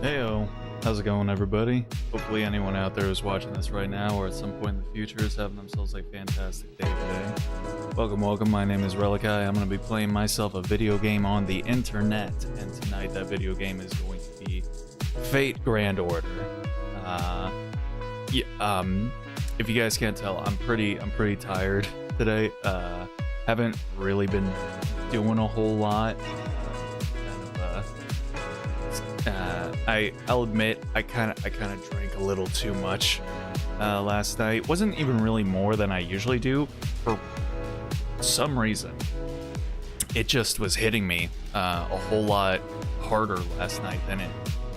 Heyo, how's it going, everybody? Hopefully anyone out there who's watching this right now or at some point in the future is having themselves a fantastic day today. Welcome, my name is Relikai. I'm going to be playing myself a video game on the internet, and tonight that video game is going to be Fate Grand Order. If you guys can't tell, I'm pretty tired today. Haven't really been doing a whole lot. I'll admit I kind of drank a little too much last night. Wasn't even really more than I usually do. For some reason, it just was hitting me a whole lot harder last night than it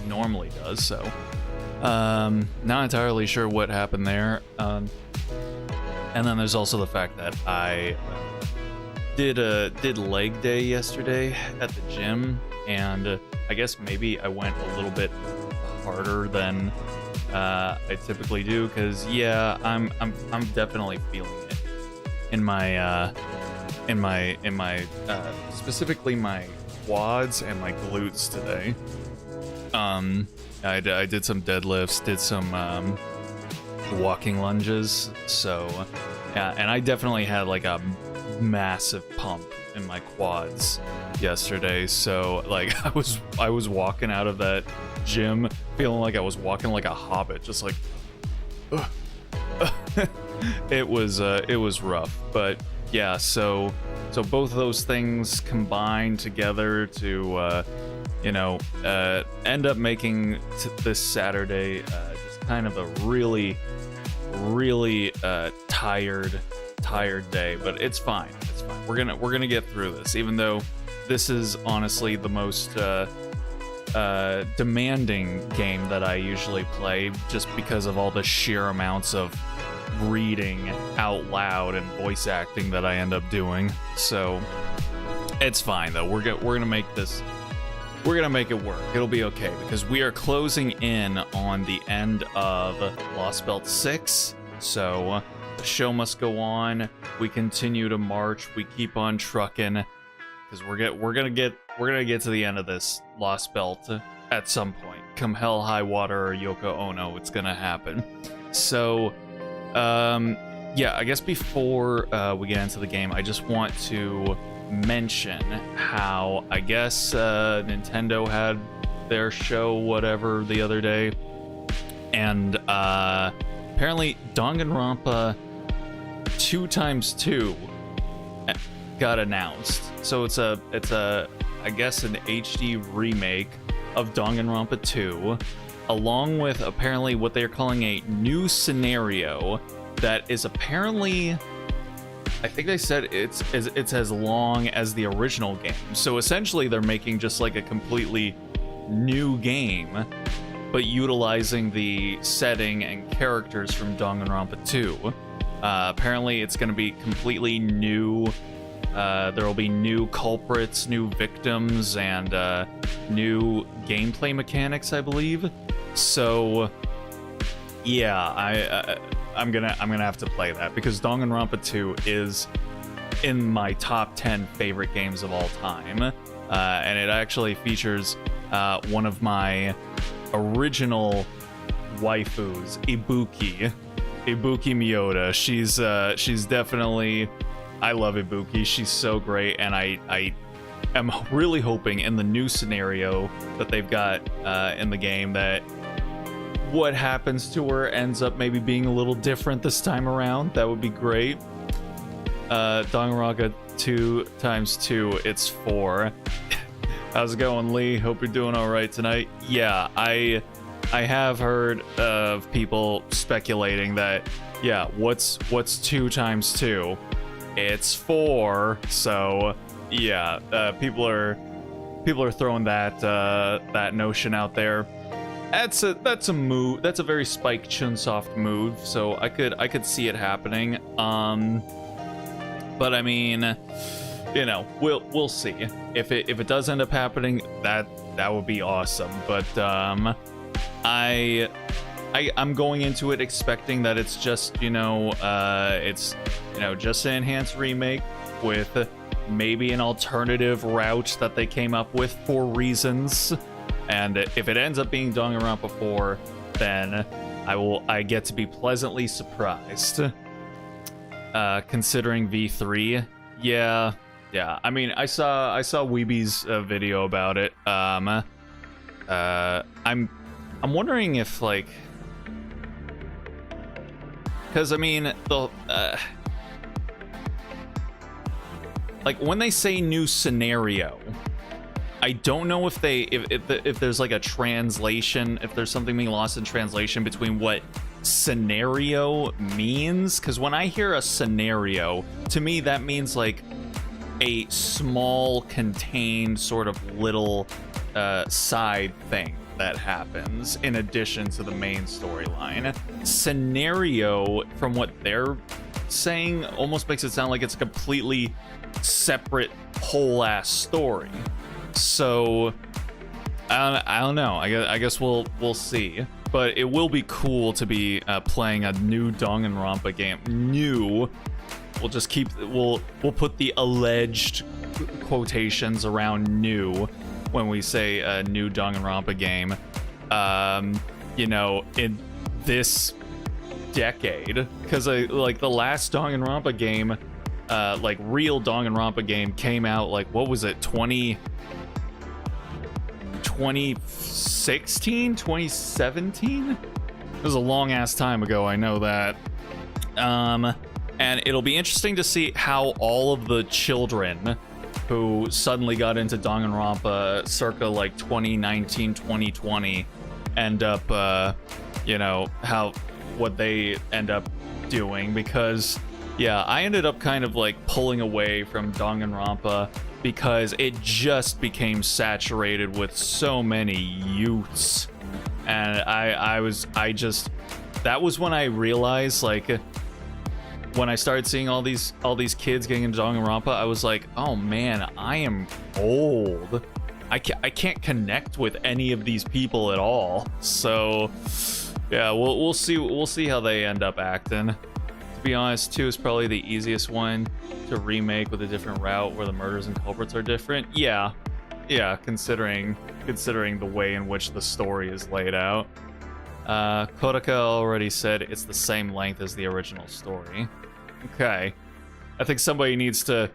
normally does. So, not entirely sure what happened there. And then there's also the fact that I did leg day yesterday at the gym, and I guess maybe I went a little bit harder than I typically do, because yeah, I'm definitely feeling it in my specifically my quads and my glutes today. I did some deadlifts, did some walking lunges, so yeah, and I definitely had like a massive pump in my quads yesterday. So like I was walking out of that gym feeling like I was walking like a hobbit, just like it was rough. But yeah, so both of those things combined together to end up making this Saturday just kind of a really tired day, but it's fine. We're gonna get through this, even though this is honestly the most demanding game that I usually play, just because of all the sheer amounts of reading out loud and voice acting that I end up doing. So it's fine though. We're gonna make this. We're gonna make it work. It'll be okay, because we are closing in on the end of Lost Belt 6. So the show must go on. We continue to march. We keep on trucking, because we're gonna get to the end of this Lost Belt at some point. Come hell, high water, or Yoko Ono, it's gonna happen. So, yeah, I guess before we get into the game, I just want to mention how I guess Nintendo had their show whatever the other day, and apparently Danganronpa 2x2 got announced. So it's a I guess an HD remake of Danganronpa 2, along with apparently what they're calling a new scenario that is apparently, I think they said it's as long as the original game. So essentially they're making just like a completely new game, but utilizing the setting and characters from Danganronpa 2. Apparently it's going to be completely new. There will be new culprits, new victims, and new gameplay mechanics, I believe. So yeah, I'm gonna have to play that, because Danganronpa 2 is in my top 10 favorite games of all time, and it actually features one of my original waifus, Ibuki Miyoda. She's definitely, I love Ibuki. She's so great, and I am really hoping in the new scenario that they've got in the game that what happens to her ends up maybe being a little different this time around. That would be great. Danganronpa 2x2, it's 4. How's it going, Lee? Hope you're doing all right tonight. Yeah, I have heard of people speculating that, yeah, what's 2x2? It's 4. So yeah, people are throwing that notion out there. That's a move. That's a very Spike Chunsoft move. So I could see it happening. But I mean, we'll see. If it does end up happening, that would be awesome. But I'm going into it expecting that it's just just an enhanced remake with maybe an alternative route that they came up with for reasons. And if it ends up being Danganronpa 4, then I get to be pleasantly surprised. Considering V3, yeah. I mean, I saw Weeby's video about it. I'm wondering if, like, because I mean the like when they say new scenario, I don't know if there's like a translation, if there's something being lost in translation between what scenario means. Because when I hear a scenario, to me that means like a small contained sort of little side thing that happens in addition to the main storyline. Scenario, from what they're saying, almost makes it sound like it's a completely separate whole ass story. So I don't know. I guess we'll see. But it will be cool to be playing a new Danganronpa game. New. We'll just we'll put the alleged quotations around new when we say a new Danganronpa game. You know, in this decade, because like the last Danganronpa game, like real Danganronpa game came out like, what was it, 2016, 2017? It was a long ass time ago, I know that. And it'll be interesting to see how all of the children who suddenly got into Danganronpa circa like 2019, 2020 end up, you know, what they end up doing. Because, yeah, I ended up kind of like pulling away from Danganronpa because it just became saturated with so many youths. And that was when I realized, like, when I started seeing all these kids getting into Danganronpa, I was like, oh man, I am old. I can't connect with any of these people at all. So yeah, we'll see how they end up acting. To be honest, 2 is probably the easiest one to remake with a different route where the murders and culprits are different. Yeah, considering the way in which the story is laid out. Kodaka already said it's the same length as the original story. Okay, I think somebody needs to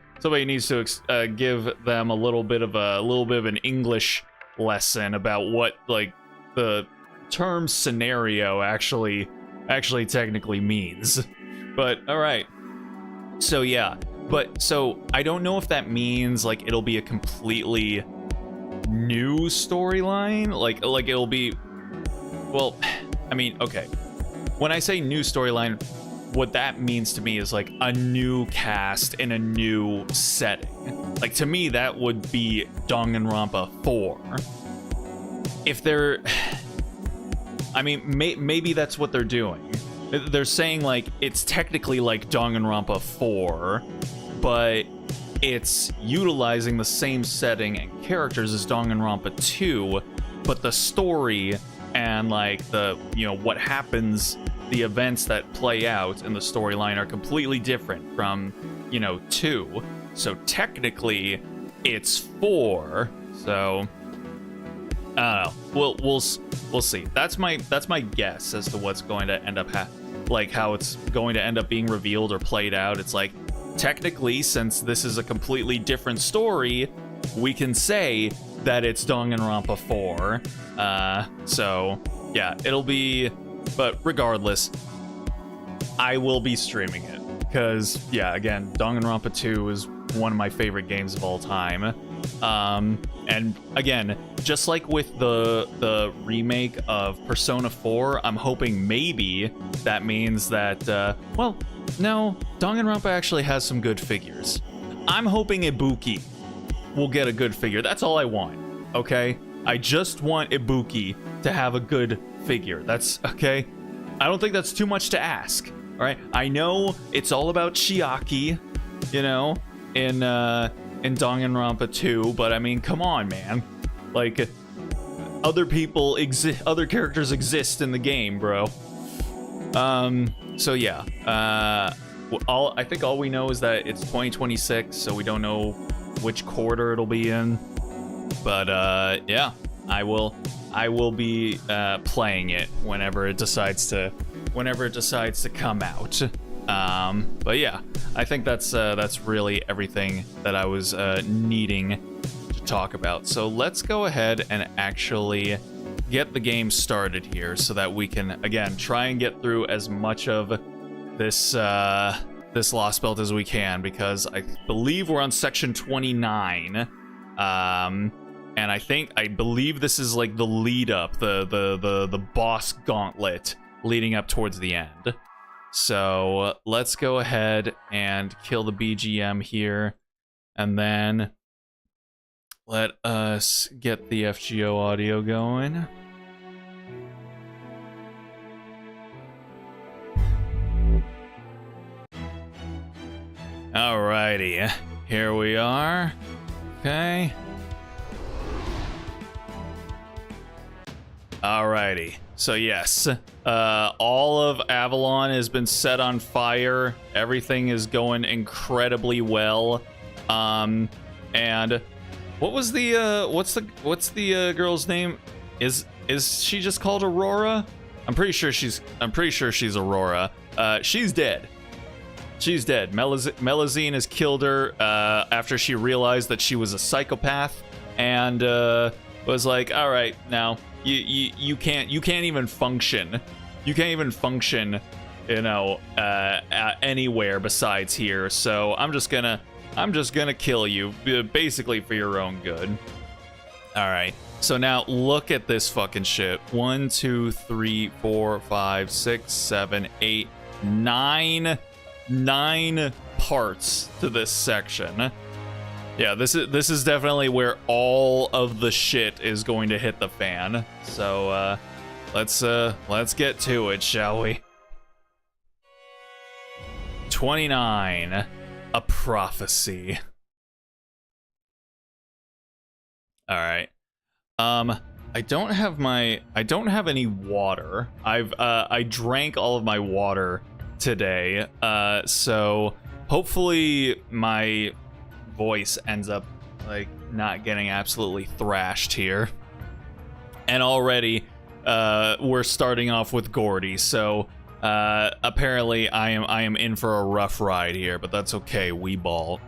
give them a little bit of an English lesson about what like the term scenario actually technically means. But all right, so yeah, so I don't know if that means like it'll be a completely new storyline, like it'll be, well, I mean, okay, when I say new storyline, what that means to me is like a new cast in a new setting. Like, to me, that would be Danganronpa 4. If they're, I mean, maybe that's what they're doing. They're saying like it's technically like Danganronpa 4, but it's utilizing the same setting and characters as Danganronpa 2, but the story and like the, you know, what happens, the events that play out in the storyline are completely different from, you know, 2. So technically it's 4. So I don't know. We'll see. That's my guess as to what's going to end up like how it's going to end up being revealed or played out. It's like, technically, since this is a completely different story, we can say that it's Danganronpa 4. So yeah, it'll be, but regardless, I will be streaming it because, yeah, again, Danganronpa 2 is one of my favorite games of all time. And again, just like with the remake of Persona 4, I'm hoping maybe that means that, well, no, Danganronpa actually has some good figures. I'm hoping Ibuki will get a good figure. That's all I want, okay? I just want Ibuki to have a good figure. That's okay. I don't think that's too much to ask, all right? I know it's all about Chiaki, you know, in Danganronpa 2, but I mean, come on, man. Like, other characters exist in the game, bro. So yeah, I think all we know is that it's 2026, so we don't know which quarter it'll be in. But yeah, I will be playing it whenever it decides to come out. But yeah, I think that's really everything that I was needing to talk about. So let's go ahead and actually get the game started here, so that we can again try and get through as much of this Lost Belt as we can, because I believe we're on section 29. And I believe this is like the lead up, the boss gauntlet leading up towards the end. So let's go ahead and kill the BGM here, and then let us get the FGO audio going. Alrighty, here we are. Okay. Alrighty, so yes, all of Avalon has been set on fire. Everything is going incredibly well. And what was the what's the girl's name? Is she just called Aurora? I'm pretty sure she's Aurora. She's dead. She's dead. Melazine has killed her after she realized that she was a psychopath, and was like, all right, now you can't even function. You can't even function, you know, anywhere besides here. So I'm just gonna kill you, basically for your own good. All right. So now look at this fucking shit. 1, 2, 3, 4, 5, 6, 7, 8, 9 parts to this section. Yeah, this is definitely where all of the shit is going to hit the fan. So let's get to it, shall we? 29, a prophecy. All right. I don't have any water. I drank all of my water today. So hopefully my voice ends up like not getting absolutely thrashed here. And already we're starting off with Gordy, so apparently I am in for a rough ride here, but that's okay, wee ball.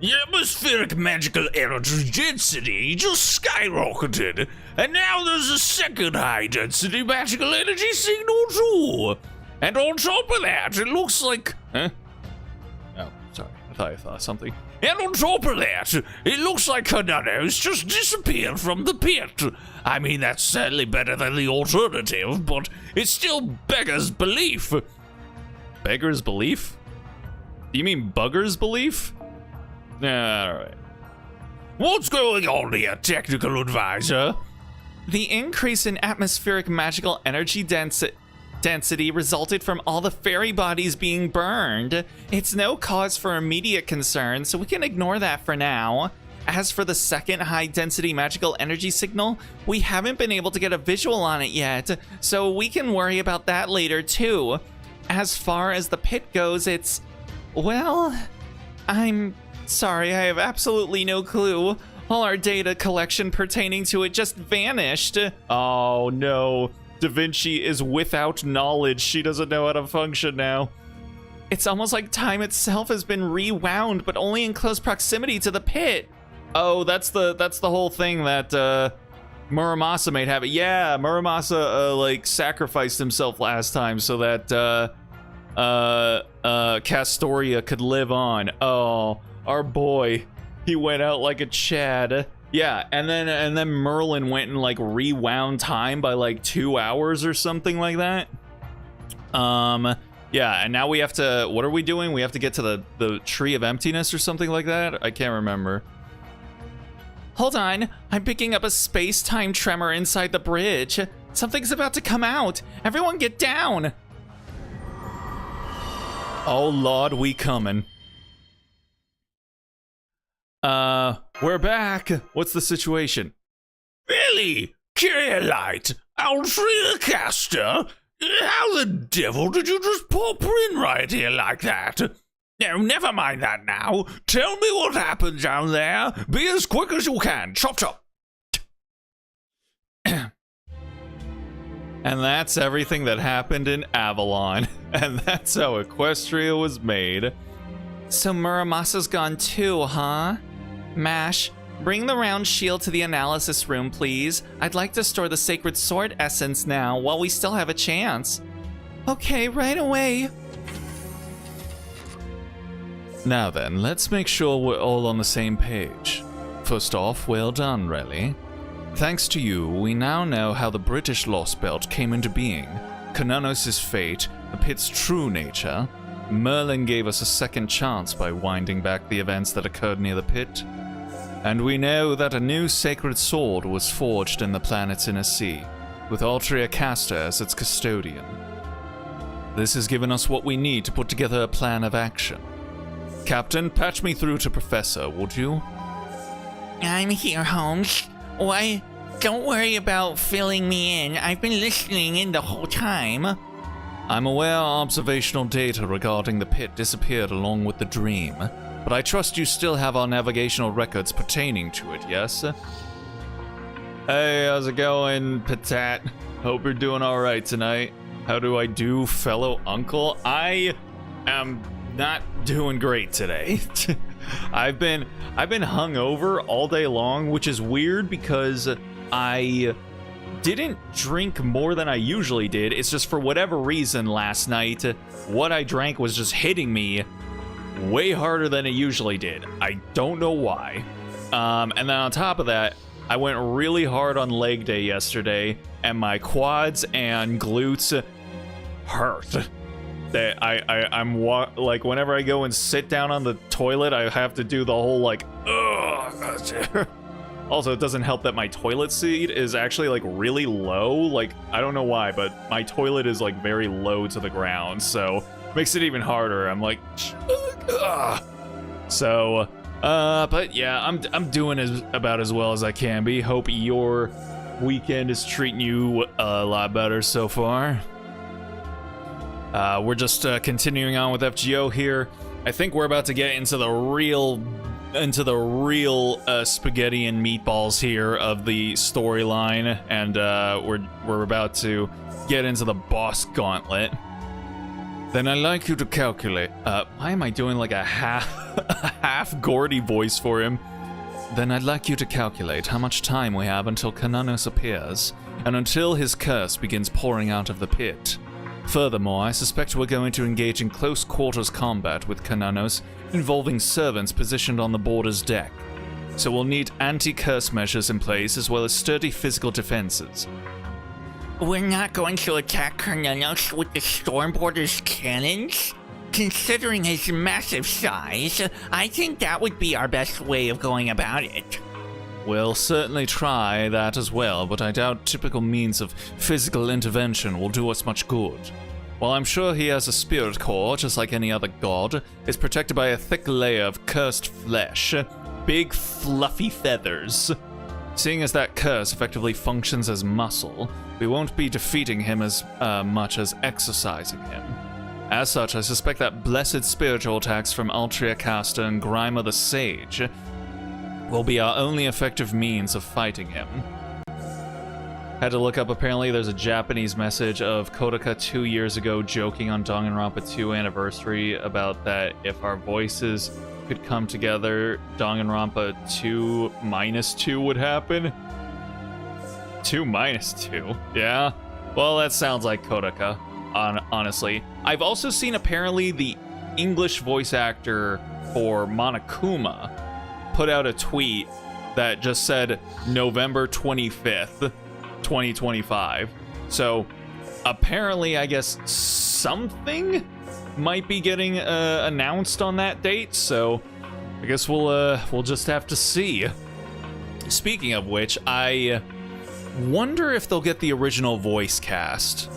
The atmospheric magical energy density just skyrocketed, and now there's a second high density magical energy signal too. And on top of that, it looks like... Huh? Oh, sorry. I thought I thought something. And on top of that, it looks like Hanano's just disappeared from the pit. I mean, that's certainly better than the alternative, but it still beggars belief. Beggar's belief? Do you mean bugger's belief? Alright. What's going on here, technical advisor? The increase in atmospheric magical energy density resulted from all the fairy bodies being burned. It's no cause for immediate concern, so we can ignore that for now. As for the second high-density magical energy signal, we haven't been able to get a visual on it yet, so we can worry about that later too. As far as the pit goes, it's... well... I'm sorry, I have absolutely no clue. All our data collection pertaining to it just vanished. Oh no, Da Vinci is without knowledge. She doesn't know how to function now. It's almost like time itself has been rewound, but only in close proximity to the pit. Oh, that's the whole thing that Muramasa made happen. Yeah, Muramasa like sacrificed himself last time so that Castoria could live on. Oh, our boy, he went out like a Chad. Yeah, and then Merlin went and like rewound time by like 2 hours or something like that. Yeah, and now we have to, what are we doing? We have to get to the Tree of Emptiness or something like that? I can't remember. Hold on, I'm picking up a space-time tremor inside the bridge. Something's about to come out. Everyone get down. Oh Lord, we coming. We're back. What's the situation? Really? Carelight? Alfreda Castor? How the devil did you just pop in right here like that? No, never mind that now. Tell me what happened down there. Be as quick as you can. Chop chop. And that's everything that happened in Avalon. And that's how Equestria was made. So Muramasa's gone too, huh? Mash, bring the round shield to the analysis room, please. I'd like to store the sacred sword essence now, while we still have a chance. Okay, right away. Now then, let's make sure we're all on the same page. First off, well done, Relly. Thanks to you, we now know how the British Lost Belt came into being, Kananos' fate, the pit's true nature. Merlin gave us a second chance by winding back the events that occurred near the pit. And we know that a new sacred sword was forged in the planet's inner sea, with Altria Castor as its custodian. This has given us what we need to put together a plan of action. Captain, patch me through to Professor, would you? I'm here, Holmes. Why, don't worry about filling me in. I've been listening in the whole time. I'm aware observational data regarding the pit disappeared along with the dream, but I trust you still have our navigational records pertaining to it, yes? Hey, how's it going, Patat? Hope you're doing alright tonight. How do I do, fellow uncle? I am not doing great today. I've been hungover all day long, which is weird because I didn't drink more than I usually did. It's just for whatever reason last night, what I drank was just hitting me way harder than it usually did. I don't know why. And then on top of that, I went really hard on leg day yesterday, and my quads and glutes hurt. That I'm like, whenever I go and sit down on the toilet, I have to do the whole like, ugh. Also, it doesn't help that my toilet seat is actually like really low. Like, I don't know why, but my toilet is like very low to the ground, so makes it even harder. I'm like, ugh. So, but yeah, I'm doing about as well as I can be. Hope your weekend is treating you a lot better so far. We're just continuing on with FGO here. I think we're about to get into the real spaghetti and meatballs here of the storyline, and we're about to get into the boss gauntlet. Then I'd like you to calculate. Why am I doing like a half Gordy voice for him? Then I'd like you to calculate how much time we have until Kananos appears, and until his curse begins pouring out of the pit. Furthermore, I suspect we're going to engage in close quarters combat with Kananos, involving servants positioned on the border's deck. So we'll need anti-curse measures in place as well as sturdy physical defenses. We're not going to attack Kananos with the Stormborder's cannons? Considering his massive size, I think that would be our best way of going about it. We'll certainly try that as well, but I doubt typical means of physical intervention will do us much good. While I'm sure he has a spirit core, just like any other god, it's protected by a thick layer of cursed flesh, big fluffy feathers. Seeing as that curse effectively functions as muscle, we won't be defeating him as much as exercising him. As such, I suspect that blessed spiritual attacks from Altria Castor and Grima the Sage will be our only effective means of fighting him. Had to look up, apparently there's a Japanese message of Kodaka 2 years ago joking on Danganronpa 2 anniversary about that if our voices could come together, Danganronpa 2 -2 would happen. 2 -2? Yeah? Well, that sounds like Kodaka, honestly. I've also seen apparently the English voice actor for Monokuma put out a tweet that just said November 25th, 2025. So apparently, I guess something might be getting announced on that date. So I guess we'll just have to see. Speaking of which, I wonder if they'll get the original voice cast.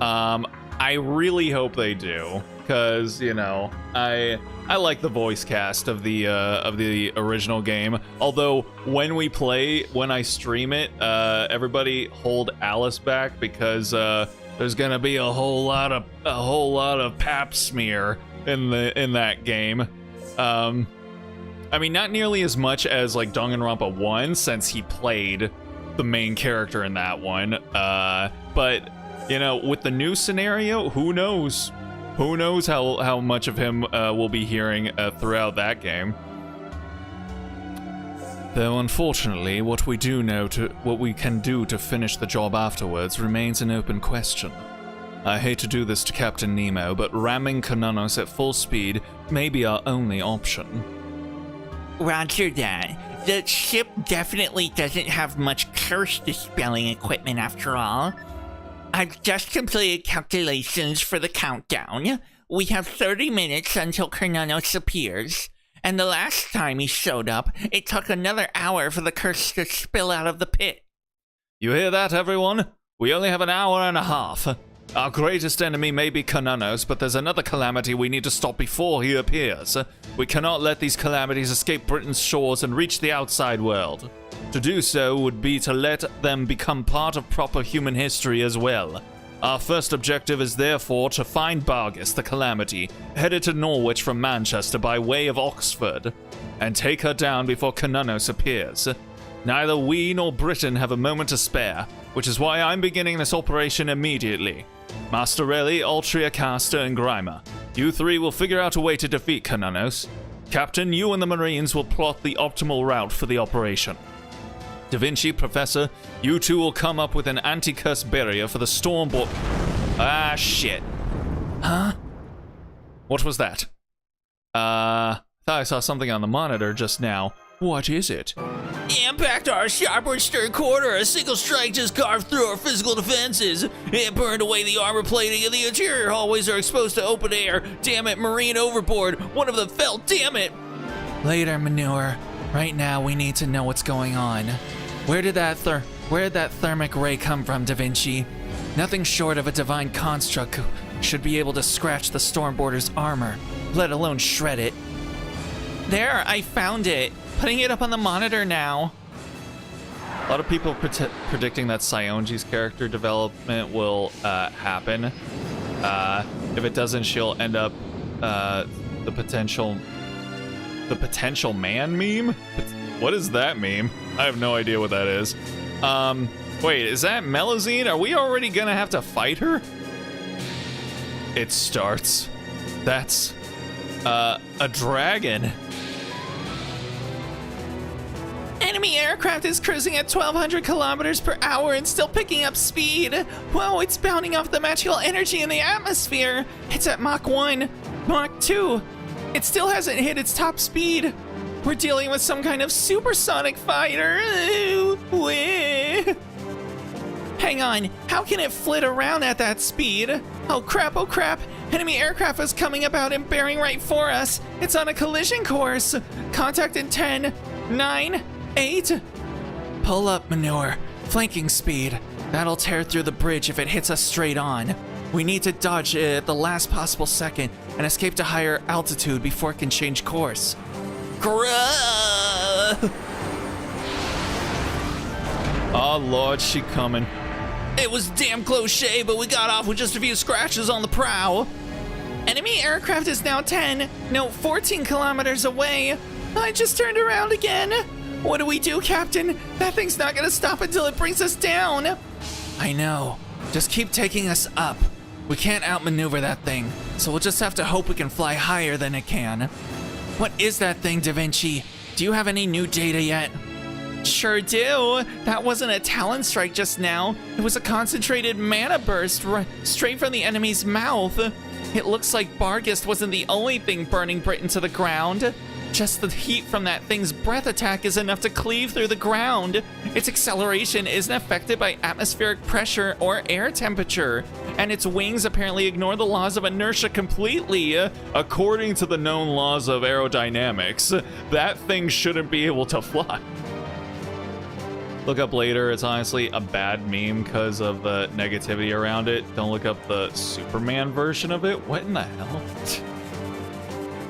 I really hope they do, because you know I like the voice cast of the original game. Although when I stream it, everybody hold Alice back because there's gonna be a whole lot of pap smear in that game. I mean, not nearly as much as like Danganronpa 1, since he played the main character in that one. But you know, with the new scenario, who knows? Who knows how much of him we'll be hearing throughout that game. Though unfortunately, what we can do to finish the job afterwards remains an open question. I hate to do this to Captain Nemo, but ramming Kananos at full speed may be our only option. Roger that. The ship definitely doesn't have much curse dispelling equipment after all. I've just completed calculations for the countdown. We have 30 minutes until Kananos appears. And the last time he showed up, it took another hour for the curse to spill out of the pit. You hear that, everyone? We only have an hour and a half. Our greatest enemy may be Kananos, but there's another calamity we need to stop before he appears. We cannot let these calamities escape Britain's shores and reach the outside world. To do so would be to let them become part of proper human history as well. Our first objective is therefore to find Bargus, the Calamity, headed to Norwich from Manchester by way of Oxford, and take her down before Kananos appears. Neither we nor Britain have a moment to spare, which is why I'm beginning this operation immediately. Masterelli, Altria, Caster, and Grimer, you three will figure out a way to defeat Kananos. Captain, you and the Marines will plot the optimal route for the operation. Da Vinci, Professor, you two will come up with an anti-curse barrier for the stormboard. Ah, shit. Huh? What was that? Thought I saw something on the monitor just now. What is it? Impact our starboard stern quarter. A single strike just carved through our physical defenses. It burned away the armor plating, and the interior hallways are exposed to open air. Damn it, Marine overboard. One of them fell, damn it. Later, Manure. Right now, we need to know what's going on. Where did that thermic ray come from, Da Vinci? Nothing short of a divine construct should be able to scratch the Stormboarder's armor, let alone shred it. There, I found it. Putting it up on the monitor now. A lot of people predicting that Sionji's character development will happen. If it doesn't, she'll end up the potential man meme? What is that meme? I have no idea what that is. Wait, is that Melazine? Are we already gonna have to fight her? It starts. That's a dragon. Enemy aircraft is cruising at 1,200 kilometers per hour and still picking up speed. Whoa, it's bounding off the magical energy in the atmosphere. It's at Mach 1, Mach 2. It still hasn't hit its top speed. We're dealing with some kind of supersonic fighter. Hang on, how can it flit around at that speed? Oh crap, oh crap. Enemy aircraft is coming about and bearing right for us. It's on a collision course. Contact in 10, 9, 8. Pull up, Manure. Flanking speed. That'll tear through the bridge if it hits us straight on. We need to dodge it at the last possible second and escape to higher altitude before it can change course. Oh lord, she coming. It was damn close shave, but we got off with just a few scratches on the prow. Enemy aircraft is now 14 kilometers away. I just turned around again. What do we do, Captain? That thing's not gonna stop until it brings us down. I know. Just keep taking us up. We can't outmaneuver that thing, so we'll just have to hope we can fly higher than it can. What is that thing, Da Vinci? Do you have any new data yet? Sure do. That wasn't a Talon strike just now. It was a concentrated mana burst straight from the enemy's mouth. It looks like Bargus wasn't the only thing burning Britain to the ground. Just the heat from that thing's breath attack is enough to cleave through the ground. Its acceleration isn't affected by atmospheric pressure or air temperature, and its wings apparently ignore the laws of inertia completely. According to the known laws of aerodynamics, that thing shouldn't be able to fly. Look up later, it's honestly a bad meme because of the negativity around it. Don't look up the Superman version of it. What in the hell?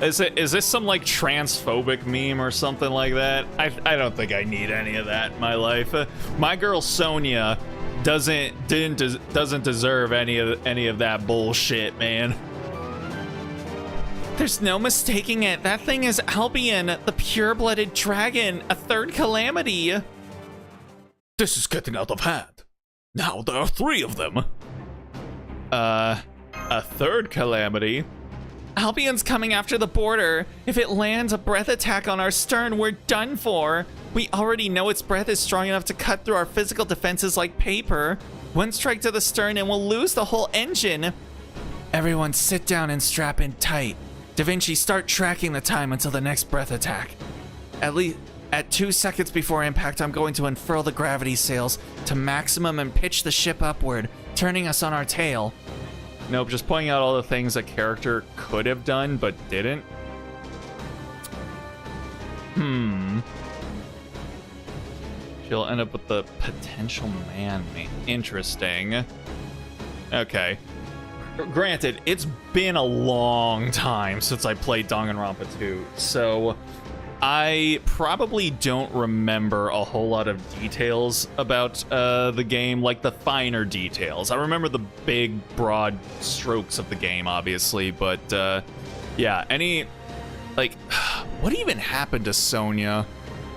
Is this some like transphobic meme or something like that? I don't think I need any of that in my life. My girl Sonia doesn't deserve any of that bullshit, man. There's no mistaking it. That thing is Albion, the pure-blooded dragon, a third calamity. This is getting out of hand. Now there are 3 of them. A third calamity? Albion's coming after the border. If it lands a breath attack on our stern, we're done for. We already know its breath is strong enough to cut through our physical defenses like paper. One strike to the stern and we'll lose the whole engine. Everyone sit down and strap in tight. Da Vinci, start tracking the time until the next breath attack. At 2 seconds before impact, I'm going to unfurl the gravity sails to maximum and pitch the ship upward, turning us on our tail. Nope, just pointing out all the things a character could have done but didn't. She'll end up with the potential man. Interesting. Okay. Granted, it's been a long time since I played Danganronpa 2, so I probably don't remember a whole lot of details about the game, like the finer details. I remember the big, broad strokes of the game, obviously, but yeah, what even happened to Sonya?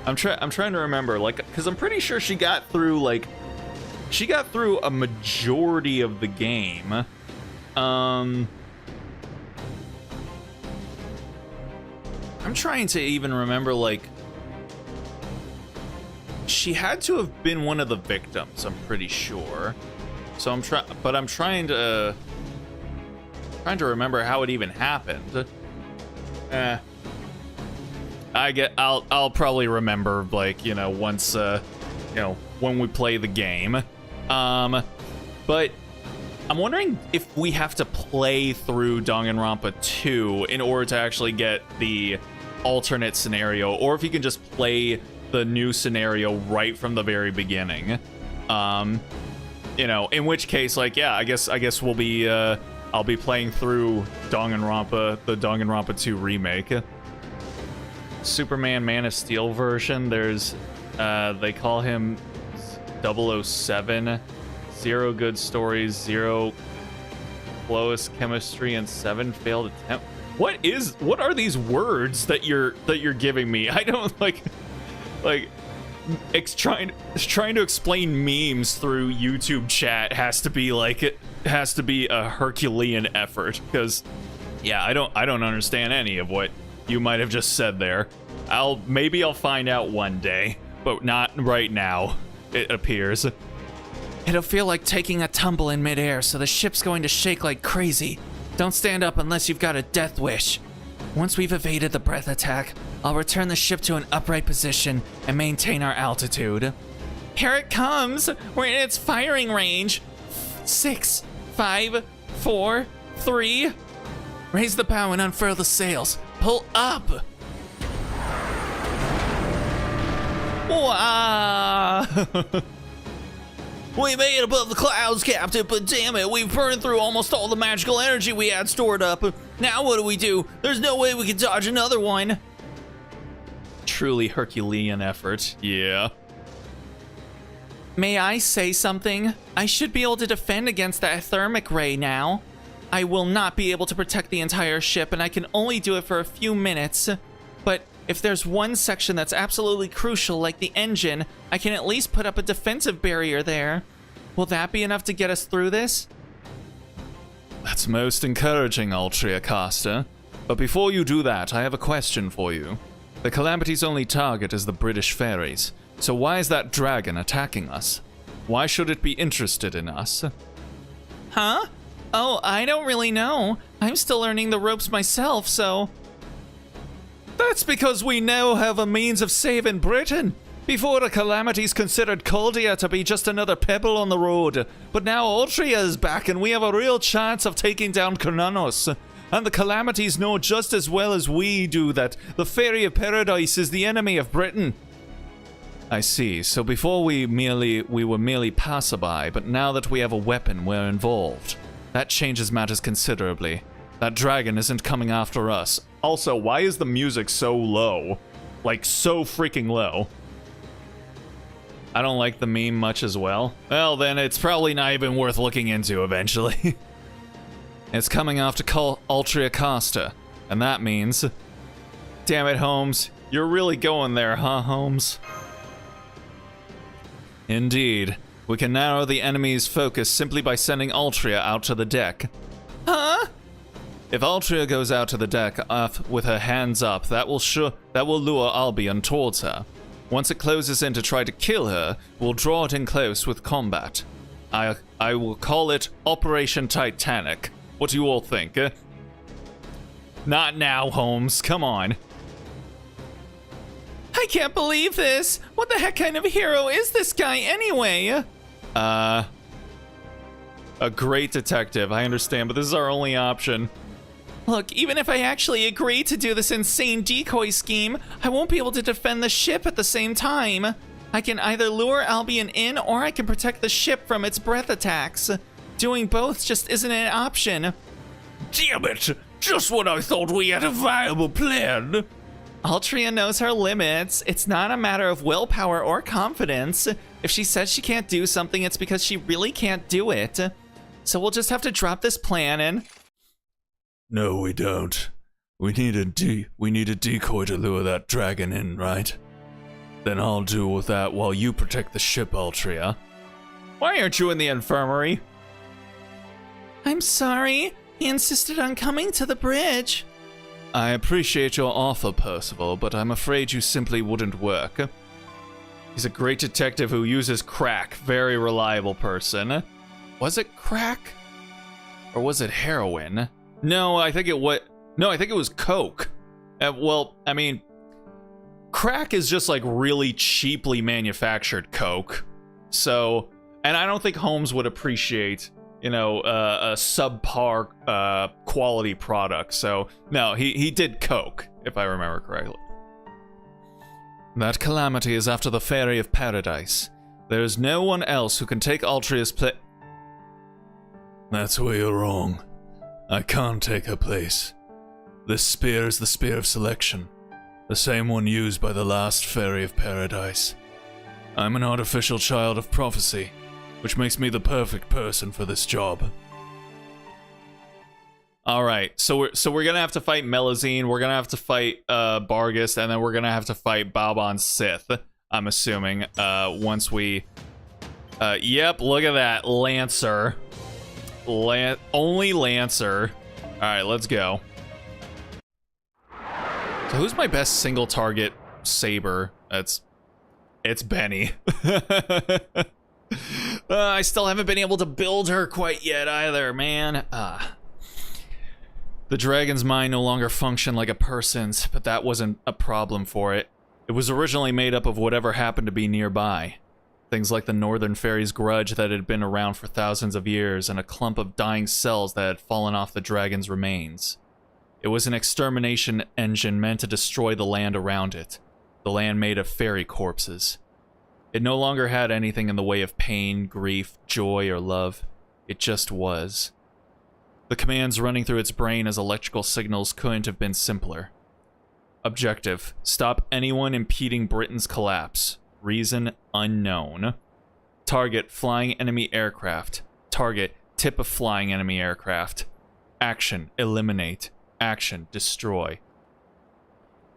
I'm trying to remember, like, because I'm pretty sure she got through a majority of the game. I'm trying to even remember, like, she had to have been one of the victims, I'm pretty sure. So I'm trying to remember how it even happened. I'll probably remember, like, you know, once when we play the game. But I'm wondering if we have to play through Danganronpa 2 in order to actually get the alternate scenario, or if you can just play the new scenario right from the very beginning. You know, in which case, like, yeah, I guess we'll be I'll be playing through the Danganronpa 2 remake. Superman Man of Steel version, there's they call him 007. 0 good stories, 0 close chemistry, and 7 failed attempt. What are these words that you're giving me? I don't like trying to explain memes through YouTube chat has to be a Herculean effort, because yeah, I don't understand any of what you might have just said there. Maybe I'll find out one day, but not right now, it appears. It'll feel like taking a tumble in midair, so the ship's going to shake like crazy. Don't stand up unless you've got a death wish. Once we've evaded the breath attack, I'll return the ship to an upright position and maintain our altitude. Here it comes! We're in its firing range! 6, 5, 4, 3... Raise the bow and unfurl the sails. Pull up! Wow! We made it above the clouds, Captain, but damn it, we've burned through almost all the magical energy we had stored up. Now what do? There's no way we can dodge another one. Truly Herculean effort, yeah. May I say something? I should be able to defend against that thermic ray now. I will not be able to protect the entire ship, and I can only do it for a few minutes. But if there's one section that's absolutely crucial, like the engine, I can at least put up a defensive barrier there. Will that be enough to get us through this? That's most encouraging, Altria Costa. But before you do that, I have a question for you. The Calamity's only target is the British ferries. So why is that dragon attacking us? Why should it be interested in us? Huh? Oh, I don't really know. I'm still learning the ropes myself, so... That's because we now have a means of saving Britain. Before, the Calamity's considered Caldia to be just another pebble on the road. But now Altria is back and we have a real chance of taking down Konanos. And the Calamities know just as well as we do that the Fairy of Paradise is the enemy of Britain. I see. So before we were merely passerby, but now that we have a weapon, we're involved. That changes matters considerably. That dragon isn't coming after us. Also, why is the music so low? Like, so freaking low. I don't like the meme much as well. Well, then it's probably not even worth looking into eventually. It's coming after Altria Costa. And that means... Damn it, Holmes. You're really going there, huh, Holmes? Indeed. We can narrow the enemy's focus simply by sending Altria out to the deck. Huh? If Altria goes out to the deck with her hands up, that will lure Albion towards her. Once it closes in to try to kill her, we'll draw it in close with combat. I will call it Operation Titanic. What do you all think? Not now, Holmes. Come on. I can't believe this! What the heck kind of hero is this guy anyway? A great detective, I understand, but this is our only option. Look, even if I actually agree to do this insane decoy scheme, I won't be able to defend the ship at the same time. I can either lure Albion in, or I can protect the ship from its breath attacks. Doing both just isn't an option. Damn it! Just when I thought we had a viable plan! Altria knows her limits. It's not a matter of willpower or confidence. If she says she can't do something, it's because she really can't do it. So we'll just have to drop this plan and... No, we don't. We need a decoy to lure that dragon in, right? Then I'll deal with that while you protect the ship, Altria. Why aren't you in the infirmary? I'm sorry. He insisted on coming to the bridge. I appreciate your offer, Percival, but I'm afraid you simply wouldn't work. He's a great detective who uses crack. Very reliable person. Was it crack? Or was it heroin? No, I think it was coke. Well, I mean, crack is just like really cheaply manufactured coke. So, and I don't think Holmes would appreciate, you know, a subpar quality product. So, no, he did coke, if I remember correctly. That calamity is after the Fairy of Paradise. There is no one else who can take Altria's place. That's where you're wrong. I can't take her place. This spear is the Spear of Selection, the same one used by the last Fairy of Paradise. I'm an artificial child of prophecy, which makes me the perfect person for this job. All right, so we're gonna have to fight Melusine, we're gonna have to fight Bargus, and then we're gonna have to fight Bob-on Sith. I'm assuming once we. Yep, look at that Lancer. Only Lancer. All right, let's go. So who's my best single target saber? It's Benny. I still haven't been able to build her quite yet either, man. The dragon's mind no longer functioned like a person's, but that wasn't a problem for it. It was originally made up of whatever happened to be nearby. Things like the Northern Fairy's grudge that had been around for thousands of years and a clump of dying cells that had fallen off the dragon's remains. It was an extermination engine meant to destroy the land around it, the land made of fairy corpses. It no longer had anything in the way of pain, grief, joy, or love. It just was. The commands running through its brain as electrical signals couldn't have been simpler. Objective: stop anyone impeding Britain's collapse. Reason unknown. Target: flying enemy aircraft. Target: tip of flying enemy aircraft. Action: eliminate. Action: destroy.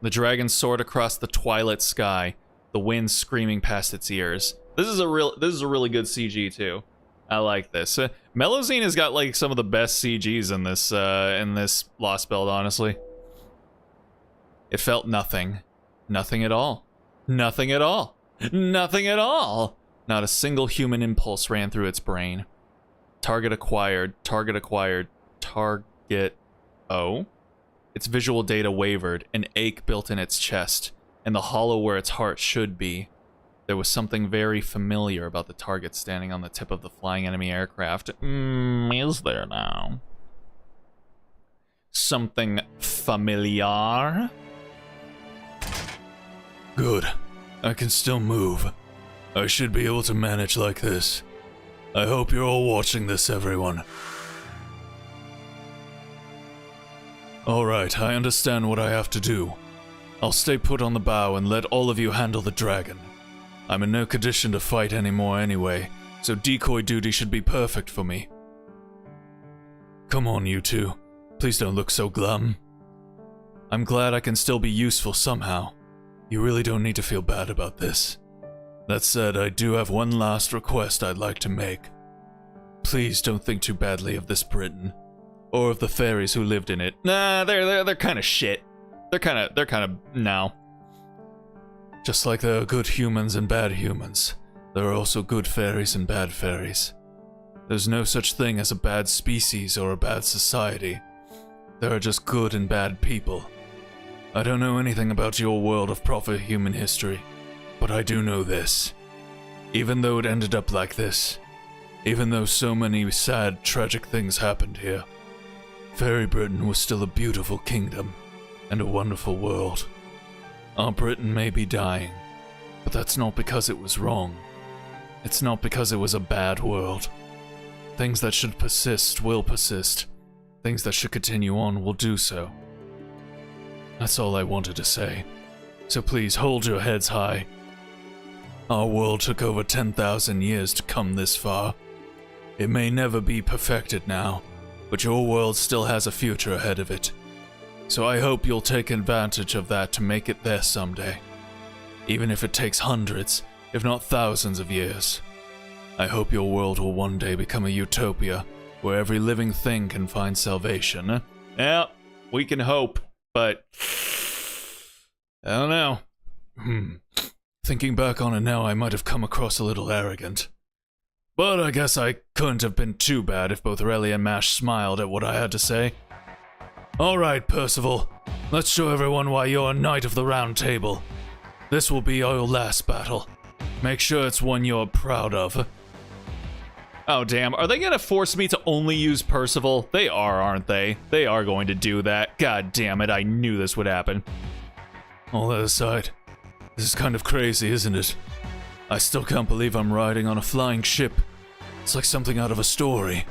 The dragon soared across the twilit sky, the wind screaming past its ears. This is a really good CG too. I like this. Melusine has got like some of the best CGs in this Lost Belt, honestly. It felt nothing. Nothing at all. Nothing at all. Nothing at all! Not a single human impulse ran through its brain. Target acquired. Target acquired. Target... Oh? Its visual data wavered. An ache built in its chest, in the hollow where its heart should be. There was something very familiar about the target standing on the tip of the flying enemy aircraft. Is there now? Something familiar? Good. I can still move. I should be able to manage like this. I hope you're all watching this, everyone. Alright, I understand what I have to do. I'll stay put on the bow and let all of you handle the dragon. I'm in no condition to fight anymore anyway, so decoy duty should be perfect for me. Come on, you two. Please don't look so glum. I'm glad I can still be useful somehow. You really don't need to feel bad about this. That said, I do have one last request I'd like to make. Please don't think too badly of this Britain, or of the fairies who lived in it. Nah, they're kind of shit. They're kind of no. Just like there are good humans and bad humans, there are also good fairies and bad fairies. There's no such thing as a bad species or a bad society. There are just good and bad people. I don't know anything about your world of proper human history, but I do know this. Even though it ended up like this, even though so many sad, tragic things happened here, Fairy Britain was still a beautiful kingdom and a wonderful world. Our Britain may be dying, but that's not because it was wrong. It's not because it was a bad world. Things that should persist will persist. Things that should continue on will do so. That's all I wanted to say. So please hold your heads high. Our world took over 10,000 years to come this far. It may never be perfected now, but your world still has a future ahead of it. So I hope you'll take advantage of that to make it there someday. Even if it takes hundreds, if not thousands of years. I hope your world will one day become a utopia where every living thing can find salvation. Yeah, we can hope, but I don't know. Thinking back on it now, I might have come across a little arrogant. But I guess I couldn't have been too bad if both Relly and Mash smiled at what I had to say. Alright, Percival. Let's show everyone why you're a Knight of the Round Table. This will be your last battle. Make sure it's one you're proud of. Oh, damn. Are they gonna force me to only use Percival? They are, aren't they? They are going to do that. God damn it, I knew this would happen. All that aside, this is kind of crazy, isn't it? I still can't believe I'm riding on a flying ship. It's like something out of a story.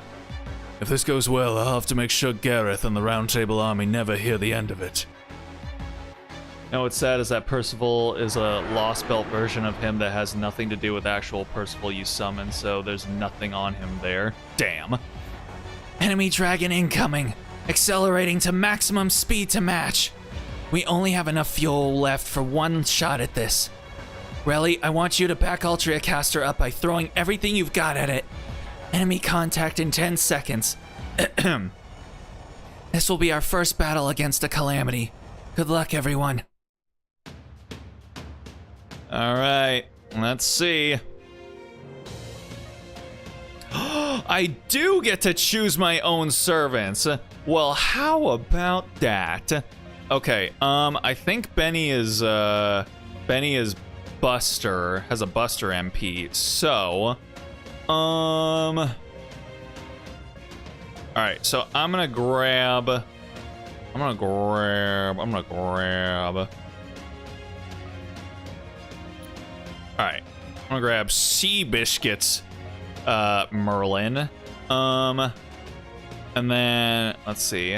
If this goes well, I'll have to make sure Gareth and the Round Table Army never hear the end of it. Now what's sad is that Percival is a Lost Belt version of him that has nothing to do with actual Percival you summon, so there's nothing on him there. Damn. Enemy dragon incoming. Accelerating to maximum speed to match. We only have enough fuel left for one shot at this. Relly, I want you to back Altria Caster up by throwing everything you've got at it. Enemy contact in 10 seconds. This will be our first battle against a calamity. Good luck, everyone. Alright, let's see. I do get to choose my own servants. Well, how about that? Okay, I think Benny is Buster, has a Buster MP, so, alright, so I'm gonna grab, alright, I'm gonna grab Seabiscuit's, Merlin, and then, let's see,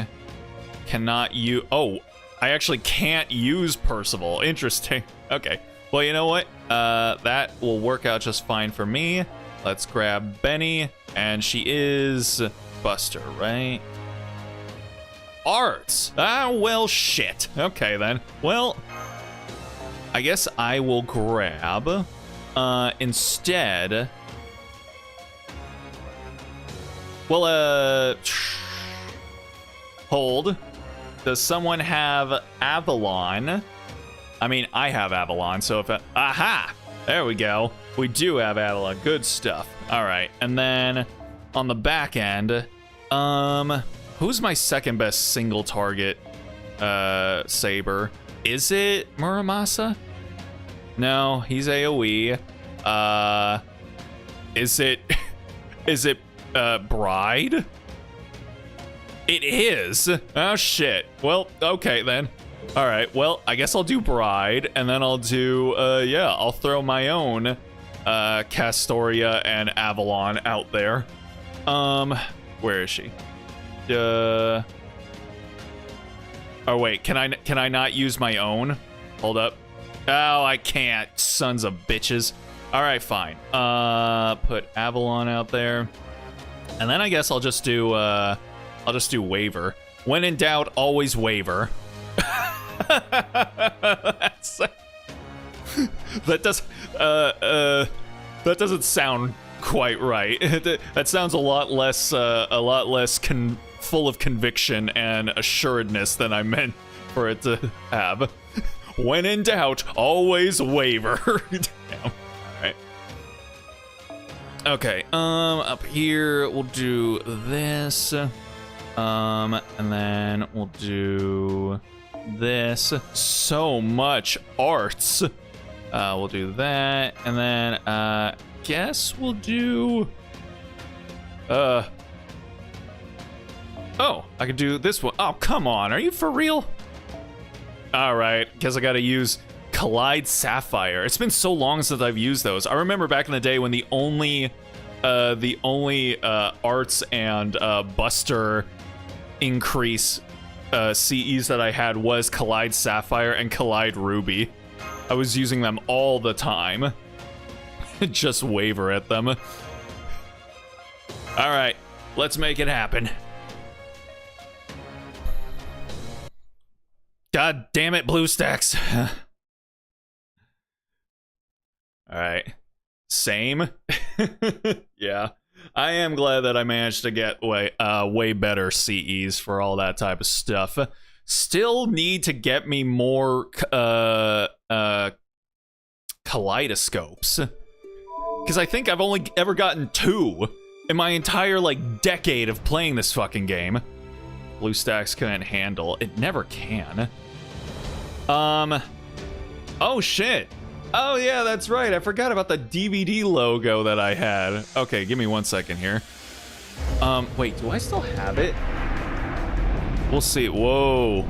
cannot use, oh, I actually can't use Percival, interesting, okay. Well, you know what? That will work out just fine for me. Let's grab Benny, and she is Buster, right? Arts. Ah, well, shit. Okay, then. Well, I guess I will grab, instead... Well, hold. Does someone have Avalon? I mean, I have Avalon, so if aha! There we go. We do have Avalon. Good stuff. All right, and then on the back end, who's my second best single target saber? Is it Muramasa? No, he's AoE. Is it Bride? It is. Oh shit. Well, okay then. All right, well, I guess I'll do Bride, and then I'll do, yeah, I'll throw my own, Castoria and Avalon out there. Where is she? Oh, wait, can I not use my own? Hold up. Oh, I can't, sons of bitches. All right, fine. Put Avalon out there. And then I guess I'll just do Waver. When in doubt, always Waver. That's, that does that doesn't sound quite right. That sounds a lot less full of conviction and assuredness than I meant for it to have. When in doubt, always waver. Damn. Alright. Okay, up here we'll do this. And then we'll do this. So much arts. We'll do that, and then guess we'll do oh, I could do this one. Oh, come on, are you for real? All right, guess I gotta use Collide Sapphire. It's been so long since I've used those. I remember back in the day when the only arts and buster increase CEs that I had was Collide Sapphire and Collide Ruby. I was using them all the time. Just waver at them. Alright, let's make it happen. God damn it, BlueStacks. Alright. Same. Yeah. I am glad that I managed to get way better CEs for all that type of stuff. Still need to get me more kaleidoscopes, because I think I've only ever gotten 2 in my entire like decade of playing this fucking game. BlueStacks couldn't handle it. Never can. Oh shit. Oh yeah, that's right. I forgot about the DVD logo that I had. Okay, give me 1 second here. Wait, do I still have it? We'll see. Whoa.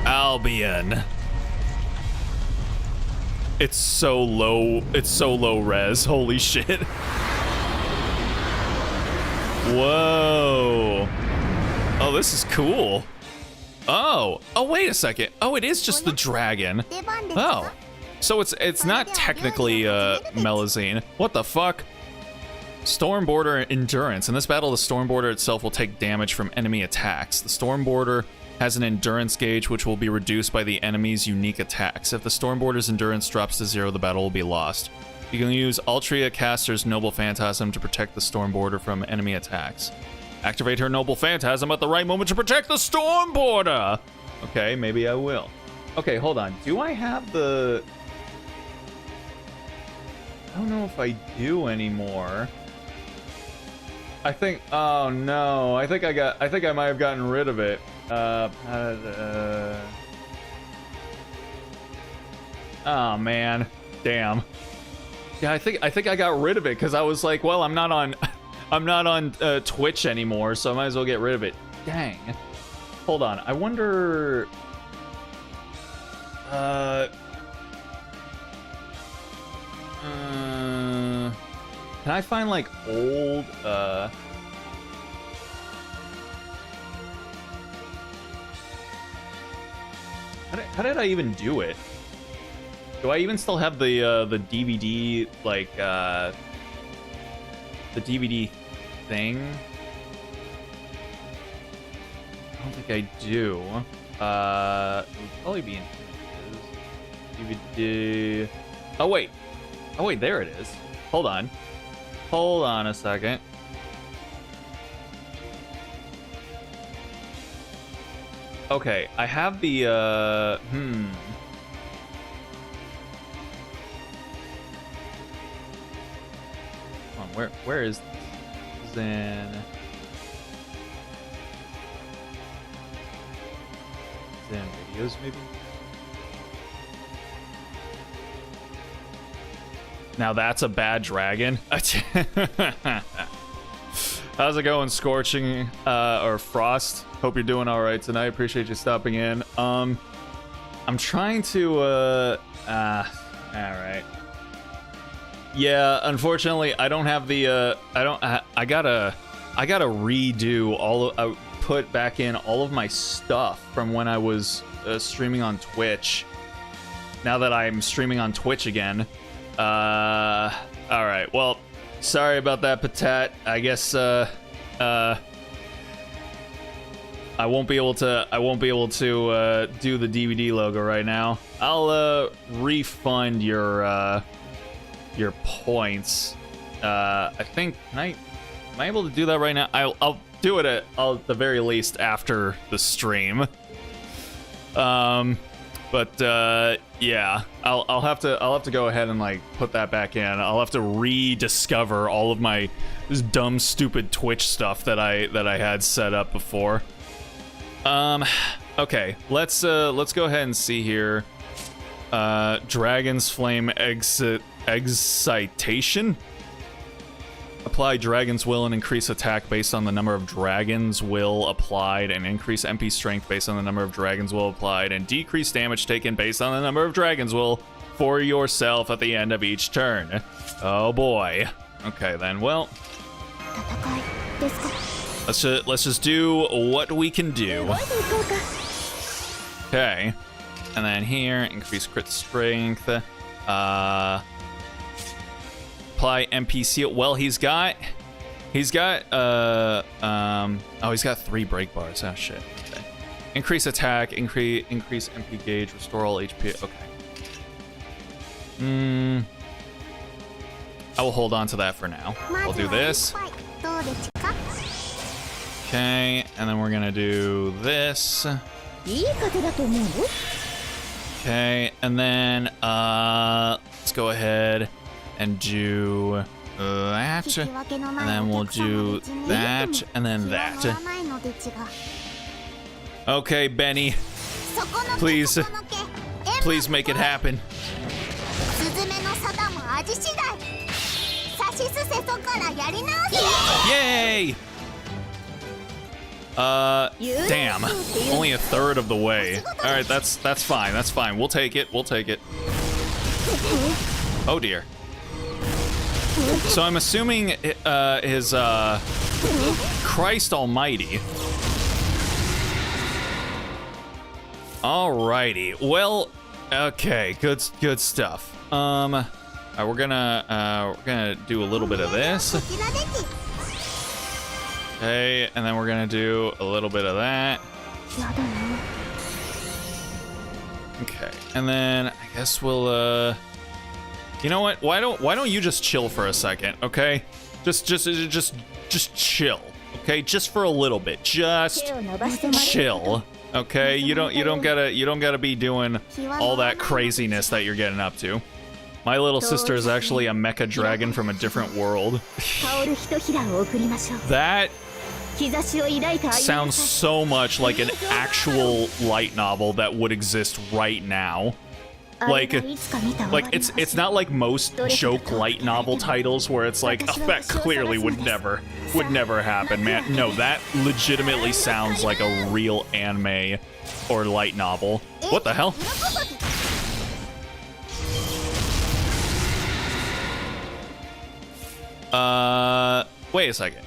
Albion. It's so low. It's so low res. Holy shit. Whoa. Oh, this is cool. Oh. Oh, wait a second. Oh, it is just the dragon. Oh. So it's not technically Melazine. What the fuck? Stormborder Endurance. In this battle, the Stormborder itself will take damage from enemy attacks. The Stormborder has an endurance gauge which will be reduced by the enemy's unique attacks. If the Stormborder's endurance drops to 0, the battle will be lost. You can use Altria Caster's Noble Phantasm to protect the Stormborder from enemy attacks. Activate her Noble Phantasm at the right moment to protect the Stormborder! Okay, maybe I will. Okay, hold on. Do I have the... I don't know if I do anymore. I think, oh no, I think I might have gotten rid of it. Oh man, damn. Yeah, I think I got rid of it because I was like, well, I'm not on Twitch anymore, so I might as well get rid of it. Dang. Hold on, I wonder. Can I find like old how did I even do it? Do I even still have the DVD like the DVD thing? I don't think I do. It would probably be in DVD. Oh wait, there it is. Hold on a second. Okay, I have the Hold on, where is this? Zen videos maybe? Now that's a bad dragon. How's it going, Scorching or Frost? Hope you're doing all right tonight. Appreciate you stopping in. I'm trying to all right. Yeah, unfortunately, I don't have the I gotta redo put back in all of my stuff from when I was streaming on Twitch. Now that I'm streaming on Twitch again. All right. Well, sorry about that, Patat. I guess I won't be able to do the DVD logo right now. I'll refund your points. I think am I able to do that right now? I'll do it at the very least after the stream. Yeah, I'll have to go ahead and like put that back in. I'll have to rediscover all of my this dumb, stupid Twitch stuff that I had set up before. Okay, let's go ahead and see here. Dragon's Flame Excitation. Apply Dragon's Will and increase attack based on the number of Dragon's Will applied, and increase MP strength based on the number of Dragon's Will applied, and decrease damage taken based on the number of Dragon's Will for yourself at the end of each turn. Oh boy. Okay then, well, let's just do what we can do. Okay, and then here, increase crit strength. Apply MP seal. Well, he's got oh, he's got 3 break bars. Oh shit. Okay. Increase attack, increase MP gauge, restore all HP. Okay. I will hold on to that for now. We'll do this. Okay, and then we're gonna do this. Okay, and then let's go ahead and do that, and then we'll do that, and then that. Okay, Benny, please make it happen. Yay! Damn, only a third of the way. All right, that's fine. That's fine. We'll take it. We'll take it. Oh dear. So I'm assuming his Christ Almighty. Alrighty. Well, okay. Good stuff. We're gonna do a little bit of this. Okay, and then we're gonna do a little bit of that. Okay, and then I guess we'll you know what? Why don't you just chill for a second, okay? Just chill, okay? Just for a little bit. Just chill, okay? You don't gotta be doing all that craziness that you're getting up to. My little sister is actually a mecha dragon from a different world. That sounds so much like an actual light novel that would exist right now. Like it's not like most joke light novel titles where it's like, oh, that clearly would never happen, man. No, that legitimately sounds like a real anime or light novel. What the hell? Wait a second.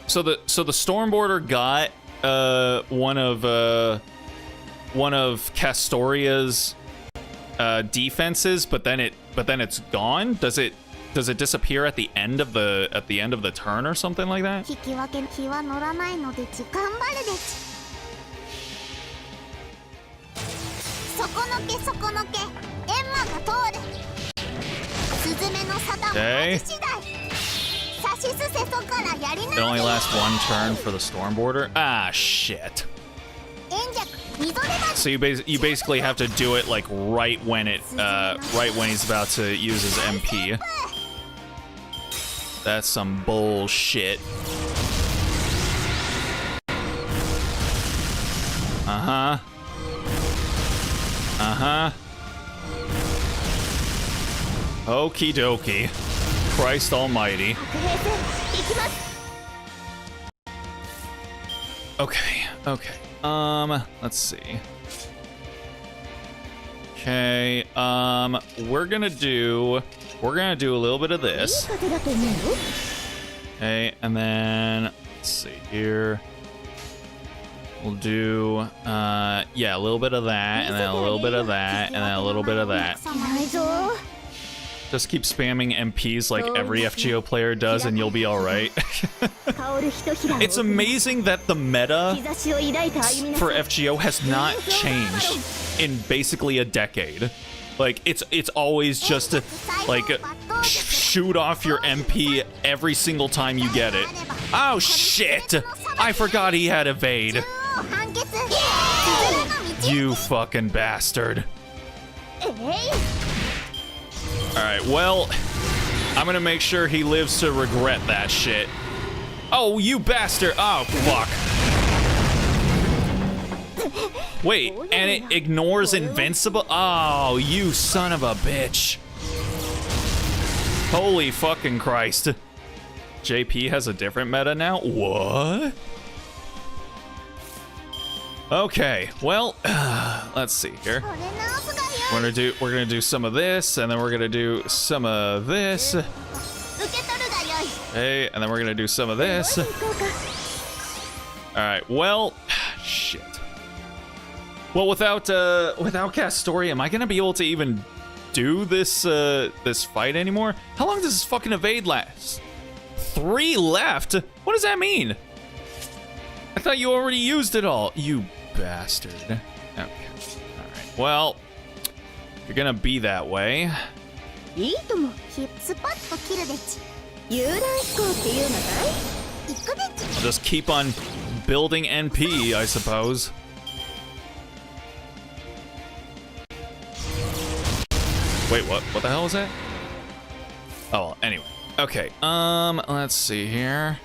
So the Stormborder got one of Castoria's defenses, but then it's gone. Does it disappear at the end of the turn or something like that? Okay. It only lasts one turn for the Stormborder. Ah, shit. So you basically have to do it like right when he's about to use his MP. That's some bullshit. Uh-huh. Uh-huh. Okie dokie. Christ almighty. Okay. Let's see. Okay, we're gonna do a little bit of this. Okay, and then let's see here. We'll do yeah, a little bit of that, and then a little bit of that, and then a little bit of that. Just keep spamming MPs like every FGO player does and you'll be alright. It's amazing that the meta for FGO has not changed in basically a decade. Like, it's always just like shoot off your MP every single time you get it. Oh shit! I forgot he had evade. You fucking bastard. Alright, well, I'm gonna make sure he lives to regret that shit. Oh, you bastard! Oh, fuck. Wait, and it ignores invincible? Oh, you son of a bitch. Holy fucking Christ. JP has a different meta now? What? Okay, well, let's see here. We're gonna do some of this, and then we're gonna do some of this. Okay, and then we're gonna do some of this. Alright, well, shit. Well, without Castoria, am I gonna be able to even do this this fight anymore? How long does this fucking evade last? 3 left? What does that mean? I thought you already used it all. You bastard. Okay. Alright. Well, you're gonna be that way. I'll just keep on building NP, I suppose. Wait, what? What the hell was that? Oh, well, anyway. Okay, let's see here.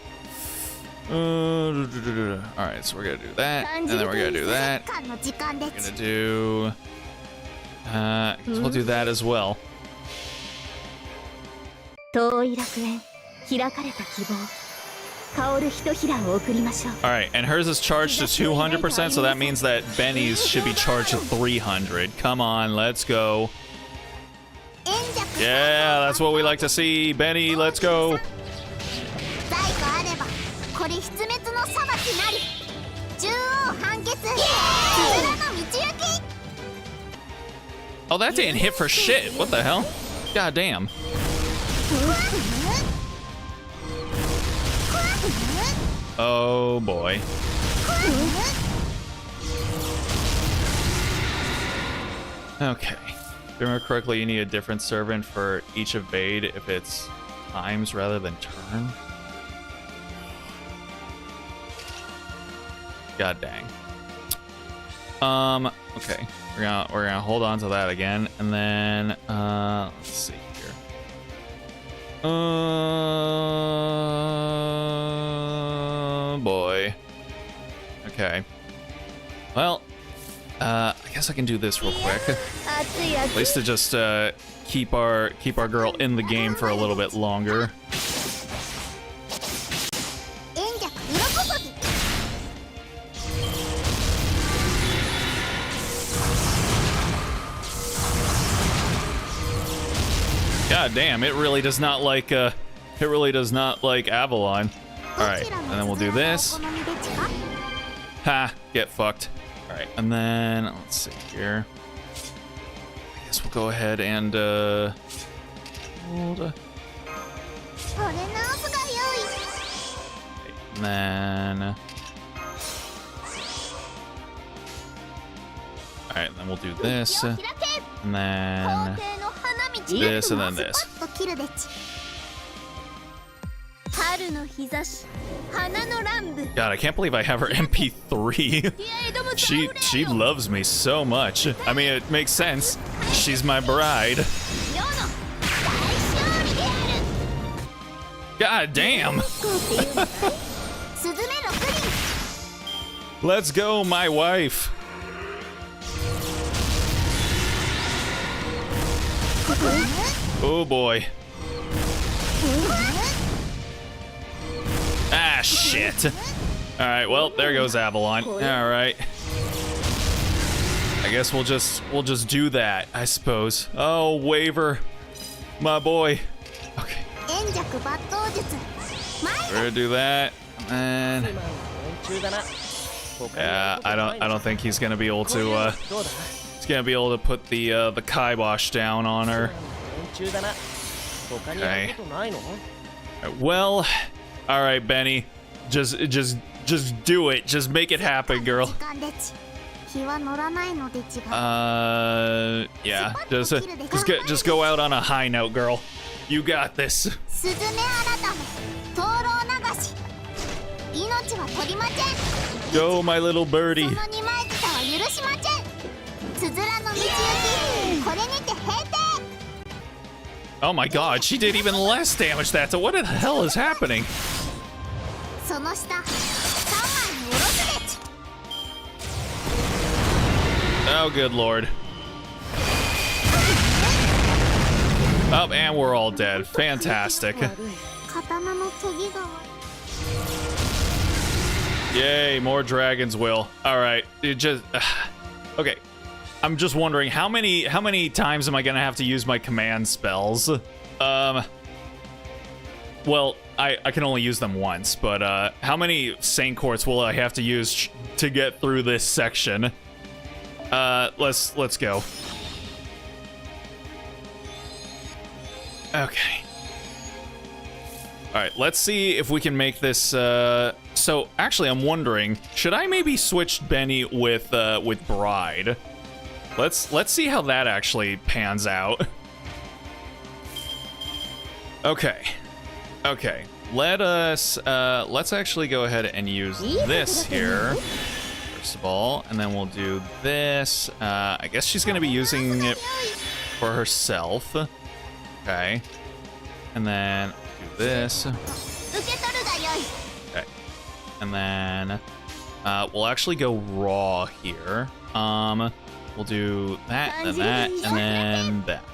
Alright, so we're gonna do that, and then we're gonna do that. We're gonna do... we'll do that as well. Alright, and hers is charged to 200%, so that means that Benny's should be charged to 300. Come on, let's go. Yeah, that's what we like to see. Benny, let's go. Oh, that didn't hit for shit. What the hell? God damn. Oh boy. Okay. If I remember correctly, you need a different servant for each evade if it's times rather than turn. God dang. Okay. We're gonna hold on to that again, and then let's see here. Boy. Okay. Well, I guess I can do this real quick. At least to just keep our girl in the game for a little bit longer. God damn, it really does not like Avalon. Alright, and then we'll do this. Ha, get fucked. Alright, and then let's see here. I guess we'll go ahead and hold. And then alright, and then we'll do this. And then this, and then this. God, I can't believe I have her MP3. She loves me so much. I mean, it makes sense. She's my bride. God damn. Let's go, my wife. Oh boy. Ah, shit. Alright, well, there goes Avalon. Alright. I guess we'll just do that, I suppose. Oh, Waver. My boy. Okay. We're gonna do that. And yeah, I don't think he's gonna be able to put the kibosh down on her. Okay. Well, all right, Benny. Just do it. Just make it happen, girl. Yeah. Just go out on a high note, girl. You got this. Go, my little birdie. Oh my god, she did even less damage that to what the hell is happening? Oh, good lord. Oh, and we're all dead. Fantastic. Yay, more dragon's will. All right, it just okay. I'm just wondering how many times am I gonna have to use my command spells? Well, I can only use them once, but how many Saint Quartz will I have to use to get through this section? Let's go. Okay. All right, let's see if we can make this. So actually, I'm wondering, should I maybe switch Benny with Bride? Let's see how that actually pans out. Okay. Let's actually go ahead and use this here first of all, and then we'll do this. I guess she's gonna be using it for herself. Okay, and then do this. Okay, and then we'll actually go raw here. We'll do that, and then that, and then that.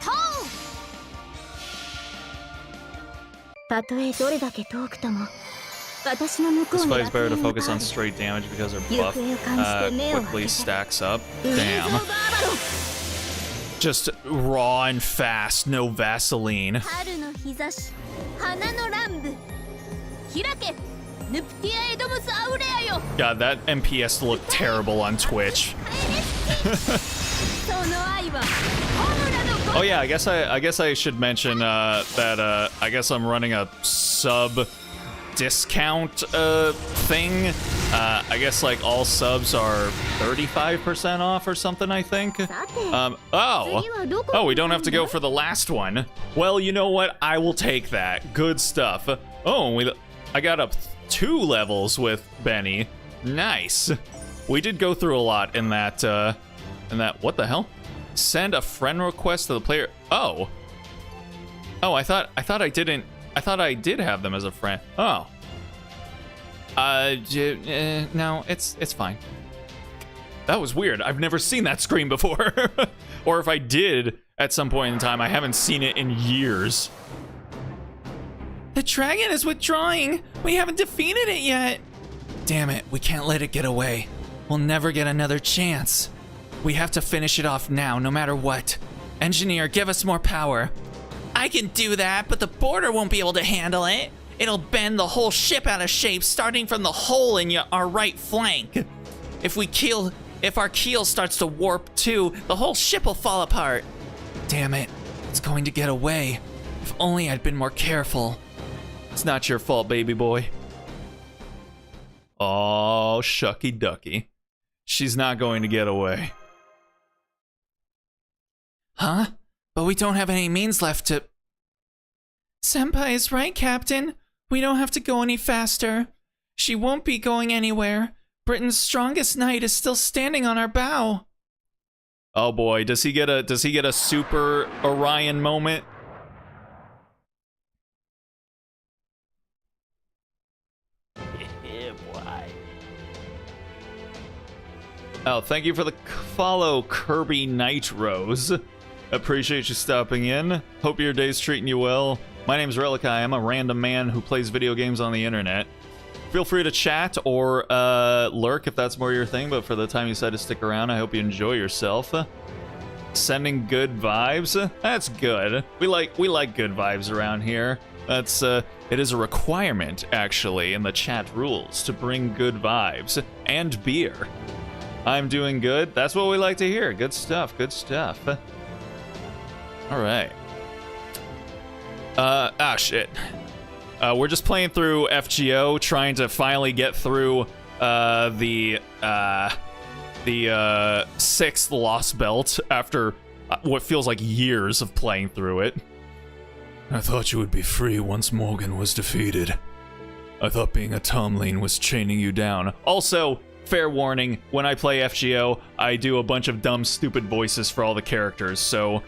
This fight is better to focus on straight damage because her buff quickly stacks up. Damn. Just raw and fast, no Vaseline. God, that MPS looked terrible on Twitch. Oh yeah, I guess I should mention that I guess I'm running a sub discount thing. I guess like all subs are 35% off or something, I think. Oh, we don't have to go for the last one. Well, you know what? I will take that. Good stuff. Oh, I got up 2 levels with Benny. Nice. We did go through a lot in that what the hell? Send a friend request to the player. Oh, I thought I did have them as a friend. Oh. No, it's fine. That was weird. I've never seen that screen before. Or if I did at some point in time, I haven't seen it in years. The dragon is withdrawing. We haven't defeated it yet. Damn it, we can't let it get away. We'll never get another chance. We have to finish it off now, no matter what. Engineer, give us more power. I can do that, but the border won't be able to handle it. It'll bend the whole ship out of shape, starting from the hole in our right flank. If our keel starts to warp too, the whole ship will fall apart. Damn it, it's going to get away. If only I'd been more careful. It's not your fault, baby boy. Oh, shucky ducky. She's not going to get away. Huh? But we don't have any means left to... Senpai is right, Captain. We don't have to go any faster. She won't be going anywhere. Britain's strongest knight is still standing on our bow. Oh boy, does he get a super Orion moment? Yeah, boy. Oh, thank you for the follow, Kirby Night Rose. Appreciate you stopping in. Hope your day's treating you well. My name's Relikai. I'm a random man who plays video games on the internet. Feel free to chat or lurk if that's more your thing, but for the time you decided to stick around, I hope you enjoy yourself. Sending good vibes? That's good. We like good vibes around here. That's it is a requirement, actually, in the chat rules to bring good vibes and beer. I'm doing good. That's what we like to hear. Good stuff, good stuff. All right. Shit. We're just playing through FGO, trying to finally get through the 6th Lost Belt after what feels like years of playing through it. I thought you would be free once Morgan was defeated. I thought being a Tomlin was chaining you down. Also, fair warning, when I play FGO, I do a bunch of dumb, stupid voices for all the characters, so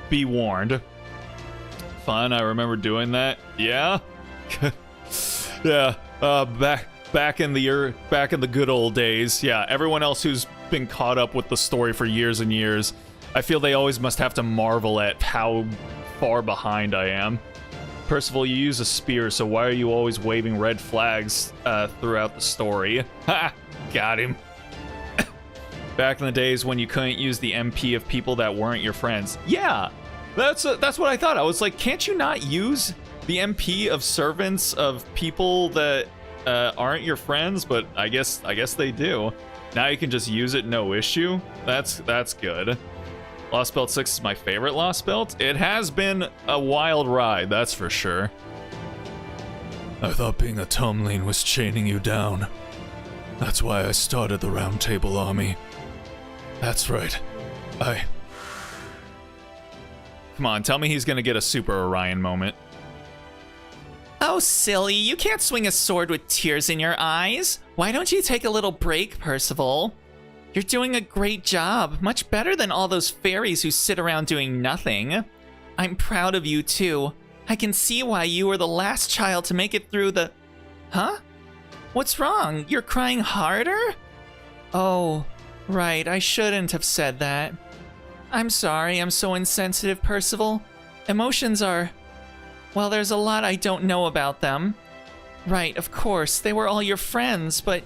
be warned. Fun, I remember doing that. Yeah? Yeah, back in the good old days. Yeah, everyone else who's been caught up with the story for years and years, I feel they always must have to marvel at how far behind I am. Percival, you use a spear, so why are you always waving red flags throughout the story? Ha! Got him. Back in the days when you couldn't use the MP of people that weren't your friends. Yeah, that's what I thought. I was like, can't you not use the MP of servants of people that aren't your friends? But I guess they do. Now you can just use it, no issue. That's good. Lost Belt 6 is my favorite Lost Belt. It has been a wild ride, that's for sure. I thought being a Tomlin was chaining you down. That's why I started the Round Table Army. That's right. Come on, tell me he's gonna get a Super Orion moment. Oh, silly, you can't swing a sword with tears in your eyes. Why don't you take a little break, Percival? You're doing a great job, much better than all those fairies who sit around doing nothing. I'm proud of you, too. I can see why you were the last child to make it through the... Huh? What's wrong? You're crying harder? Oh, right, I shouldn't have said that. I'm sorry, I'm so insensitive, Percival. Emotions are... Well, there's a lot I don't know about them. Right, of course, they were all your friends, but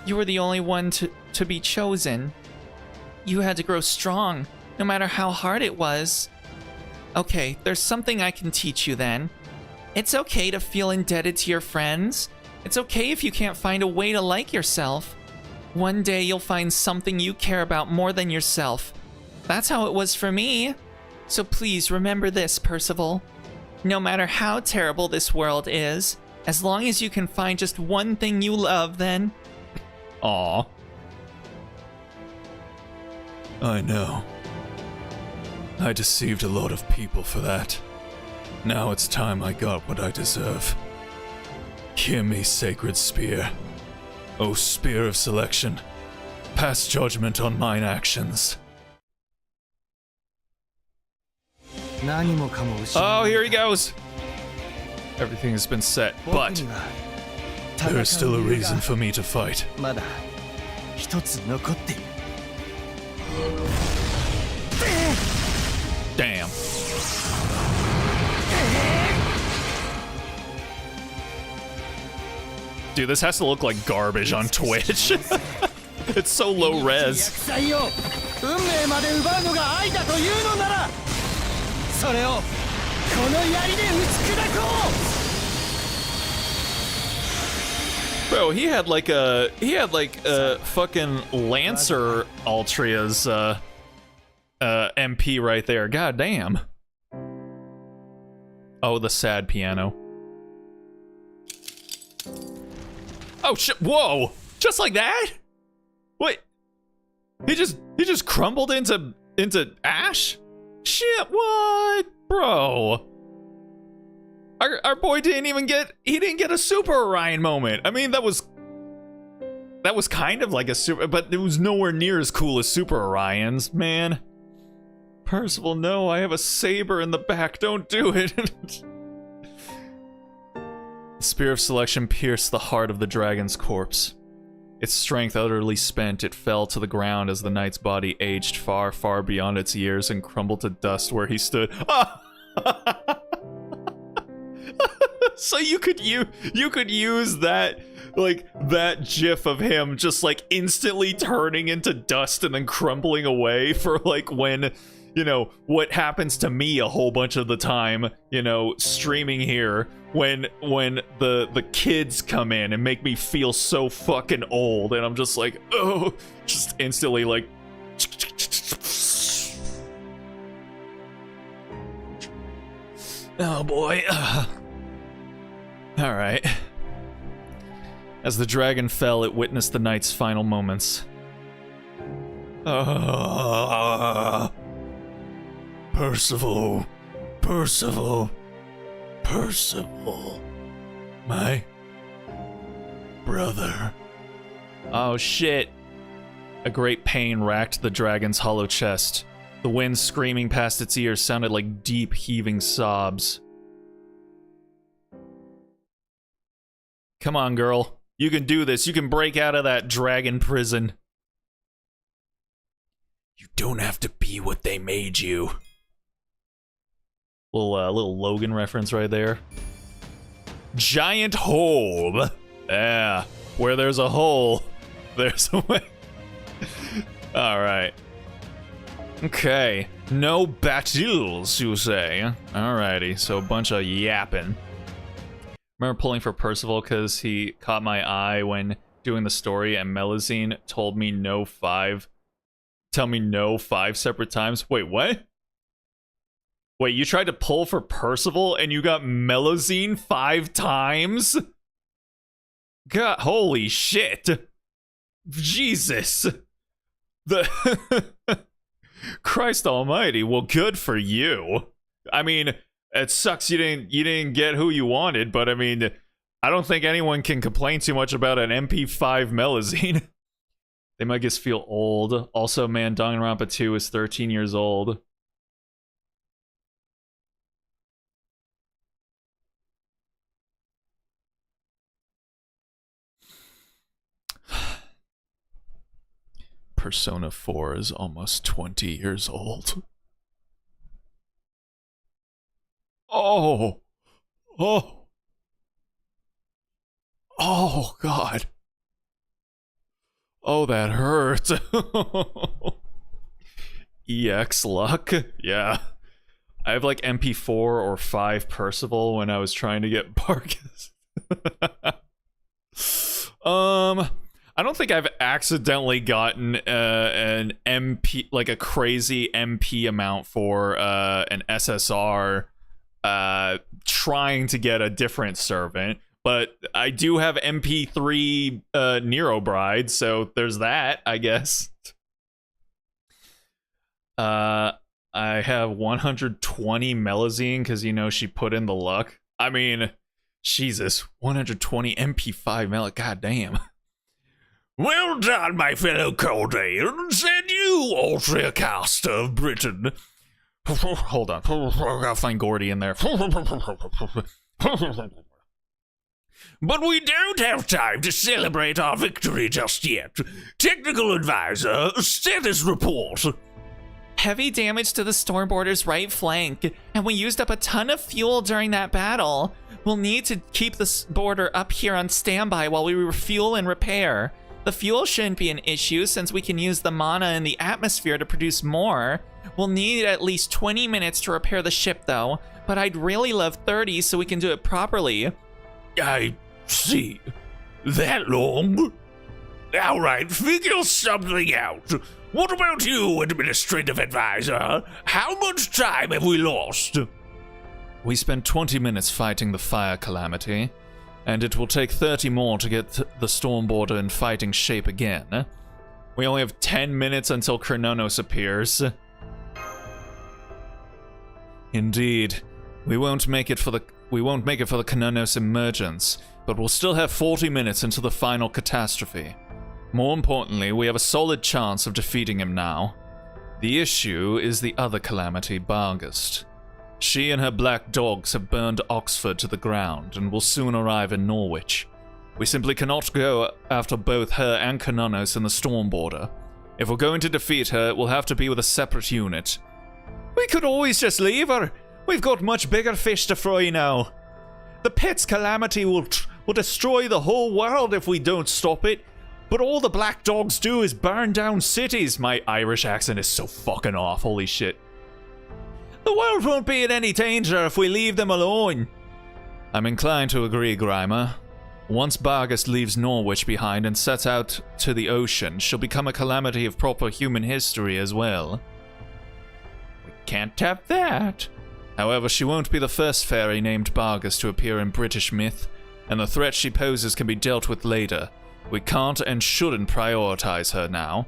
you were the only one to be chosen. You had to grow strong, no matter how hard it was. Okay, there's something I can teach you then. It's okay to feel indebted to your friends. It's okay if you can't find a way to like yourself. One day you'll find something you care about more than yourself. That's how it was for me. So please remember this, Percival. No matter how terrible this world is, as long as you can find just one thing you love, then... Aw. I know. I deceived a lot of people for that. Now it's time I got what I deserve. Hear me, Sacred Spear. O Spear of Selection, pass judgment on mine actions. Oh, here he goes. Everything has been set, but there is still a reason for me to fight. damn. Dude, this has to look like garbage on Twitch. It's so low res. Bro, he had like a fucking Lancer Altria's MP right there. God damn. Oh, the sad piano. Oh shit! Whoa! Just like that? Wait. He just crumbled into ash? Shit! What, bro? Our boy didn't get a Super Orion moment. I mean, that was kind of like a super, but it was nowhere near as cool as Super Orion's, man. Percival, no, I have a saber in the back. Don't do it. The Spear of Selection pierced the heart of the dragon's corpse. Its strength utterly spent, it fell to the ground as the knight's body aged far, far beyond its years and crumbled to dust where he stood. Ah! So you could use that, like, that gif of him just like instantly turning into dust and then crumbling away for like when, you know, what happens to me a whole bunch of the time, you know, streaming here, when the kids come in and make me feel so fucking old, and I'm just like, oh, just instantly like Oh boy. Alright. As the dragon fell, it witnessed the knight's final moments. Percival. Percival. Percival. My brother. Oh shit. A great pain racked the dragon's hollow chest. The wind screaming past its ears sounded like deep, heaving sobs. Come on, girl. You can do this. You can break out of that dragon prison. You don't have to be what they made you. Little Logan reference right there. Giant hole. Yeah. Where there's a hole, there's a way. Alright. Okay. No battles, you say? Alrighty, so a bunch of yapping. Remember pulling for Percival because he caught my eye when doing the story and Melusine told me no 5. Tell me no 5 separate times. Wait, what? Wait, you tried to pull for Percival and you got Melusine 5 times? God, holy shit. Jesus. Christ almighty, well, good for you. I mean, it sucks you didn't get who you wanted, but I mean, I don't think anyone can complain too much about an MP5 Melusine. They might just feel old. Also, man, Danganronpa 2 is 13 years old. Persona 4 is almost 20 years old. Oh. Oh. Oh, God. Oh, that hurt. EX luck? Yeah. I have like MP4 or 5 Percival when I was trying to get Barkus. I don't think I've accidentally gotten an MP, like a crazy MP amount for an SSR trying to get a different servant. But I do have MP3 Nero Bride, so there's that, I guess. I have 120 Melusine because, you know, she put in the luck. I mean, Jesus, 120 MP5 Mel. God damn. Well done, my fellow Caldans, and you, Austria caster of Britain. Hold on. I'll find Gordy in there. But we don't have time to celebrate our victory just yet. Technical advisor, status report. Heavy damage to the Stormboarder's right flank, and we used up a ton of fuel during that battle. We'll need to keep the border up here on standby while we refuel and repair. The fuel shouldn't be an issue since we can use the mana in the atmosphere to produce more. We'll need at least 20 minutes to repair the ship though, but I'd really love 30 so we can do it properly. I see. That long? Alright, figure something out. What about you, administrative advisor? How much time have we lost? We spent 20 minutes fighting the fire calamity, and it will take 30 more to get the Stormboarder in fighting shape again. We only have 10 minutes until Chrononos appears. Indeed, we won't make it for the Chrononos emergence, but we'll still have 40 minutes until the final catastrophe. More importantly, we have a solid chance of defeating him now. The issue is the other calamity, Bargast. She and her black dogs have burned Oxford to the ground and will soon arrive in Norwich. We simply cannot go after both her and Chrononos in the Stormboarder. If we're going to defeat her, it will have to be with a separate unit. We could always just leave her. We've got much bigger fish to fry now. The Pet's calamity will destroy the whole world if we don't stop it. But all the black dogs do is burn down cities. My Irish accent is so fucking off, holy shit. The world won't be in any danger if we leave them alone. I'm inclined to agree, Grimer. Once Bargast leaves Norwich behind and sets out to the ocean, she'll become a calamity of proper human history as well. We can't have that. However, she won't be the first fairy named Bargus to appear in British myth, and the threat she poses can be dealt with later. We can't and shouldn't prioritize her now.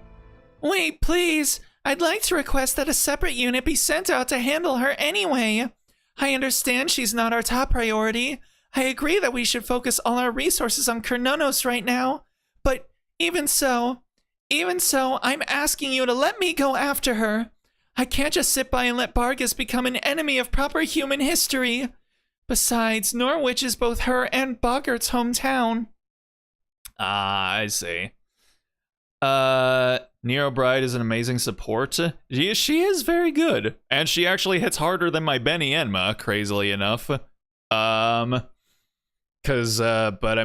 Wait, please. I'd like to request that a separate unit be sent out to handle her anyway. I understand she's not our top priority. I agree that we should focus all our resources on Krononos right now. But even so, I'm asking you to let me go after her. I can't just sit by and let Bargus become an enemy of proper human history. Besides, Norwich is both her and Boggart's hometown. Ah, I see. Nero Bride is an amazing support. She is very good. And she actually hits harder than my Benny Enma, crazily enough. But I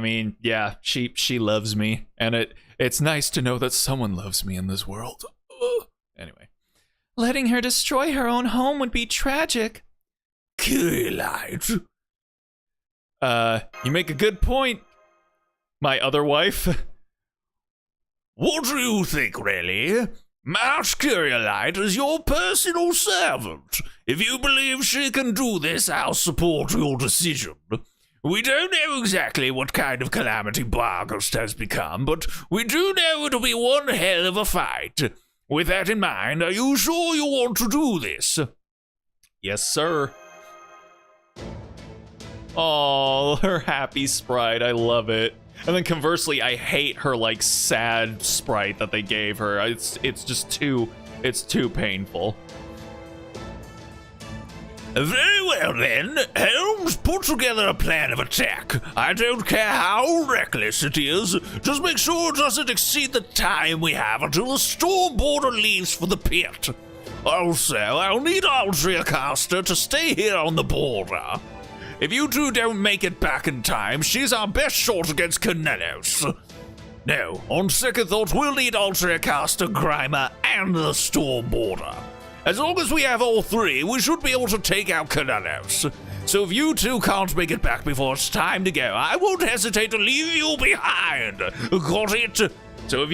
mean, yeah, she loves me. And it's nice to know that someone loves me in this world. Anyway. Letting her destroy her own home would be tragic. Curiolite. You make a good point, my other wife. What do you think, really? Marsh Curiolite is your personal servant. If you believe she can do this, I'll support your decision. We don't know exactly what kind of calamity Bargus has become, but we do know it'll be one hell of a fight. With that in mind, are you sure you want to do this? Yes, sir. Oh, her happy sprite. I love it. And then conversely, I hate her, like, sad sprite that they gave her. It's just too painful. Very well, then. Holmes, put together a plan of attack. I don't care how reckless it is. Just make sure it doesn't exceed the time we have until the storm border leaves for the pit. Also, I'll need Altria Caster to stay here on the border. If you two don't make it back in time, she's our best shot against Krononos. No, on second thought, we'll need Altria Caster, Grimer, and the storm border. As long as we have all three, we should be able to take out Krononos. So if you two can't make it back before it's time to go, I won't hesitate to leave you behind. Got it? So if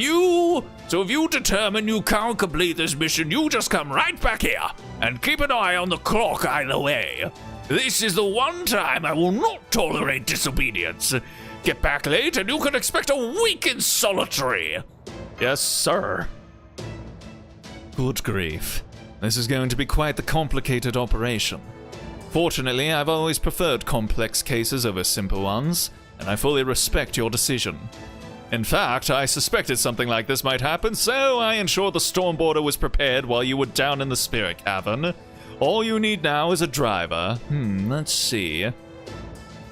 you determine you can't complete this mission, you just come right back here and keep an eye on the clock either way. This is the one time I will not tolerate disobedience. Get back late and you can expect a week in solitary. Yes, sir. Good grief. This is going to be quite the complicated operation. Fortunately, I've always preferred complex cases over simple ones, and I fully respect your decision. In fact, I suspected something like this might happen, so I ensured the storm border was prepared while you were down in the spirit cavern. All you need now is a driver. Let's see.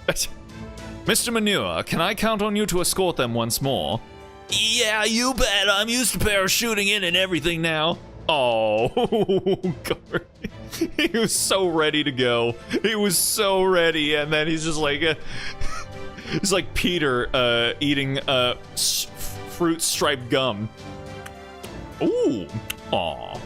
Mr. Manure, can I count on you to escort them once more? Yeah, you bet. I'm used to parachuting in and everything now. Oh, God. He was so ready to go. He was so ready, and then he's just like... he's like Peter eating fruit striped gum. Ooh. Aw.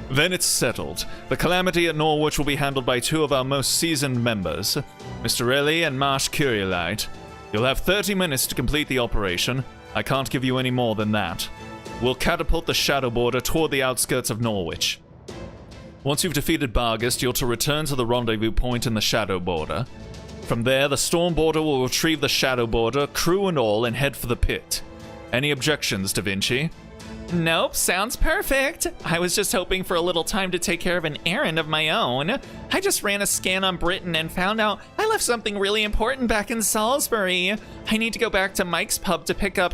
Then it's settled. The calamity at Norwich will be handled by two of our most seasoned members, Mr. Ellie and Marsh Curiolite. You'll have 30 minutes to complete the operation. I can't give you any more than that. We'll catapult the Shadow Border toward the outskirts of Norwich. Once you've defeated Bargus, you're to return to the rendezvous point in the Shadow Border. From there, the Storm Border will retrieve the Shadow Border, crew and all, and head for the pit. Any objections, Da Vinci? Nope, sounds perfect. I was just hoping for a little time to take care of an errand of my own. I just ran a scan on Britain and found out I left something really important back in Salisbury. I need to go back to Mike's pub to pick up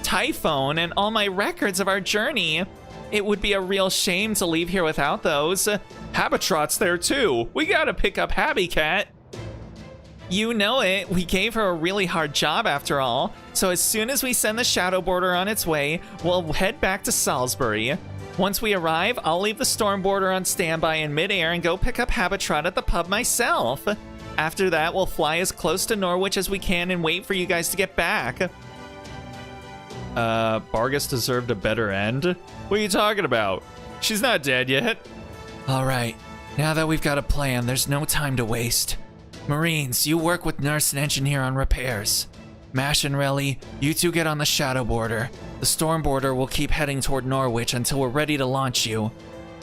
Typhone and all my records of our journey. It would be a real shame to leave here without those. Habitrot's there too. We gotta pick up Habby Cat. You know it. We gave her a really hard job after all. So as soon as we send the Shadow Border on its way, we'll head back to Salisbury. Once we arrive, I'll leave the Storm Border on standby in midair and go pick up Habitrot at the pub myself. After that, we'll fly as close to Norwich as we can and wait for you guys to get back. Bargus deserved a better end? What are you talking about? She's not dead yet. All right, now that we've got a plan, there's no time to waste. Marines, you work with Nurse and Engineer on repairs. Mash and Relly, you two get on the Shadow Border. The Storm Border will keep heading toward Norwich until we're ready to launch you.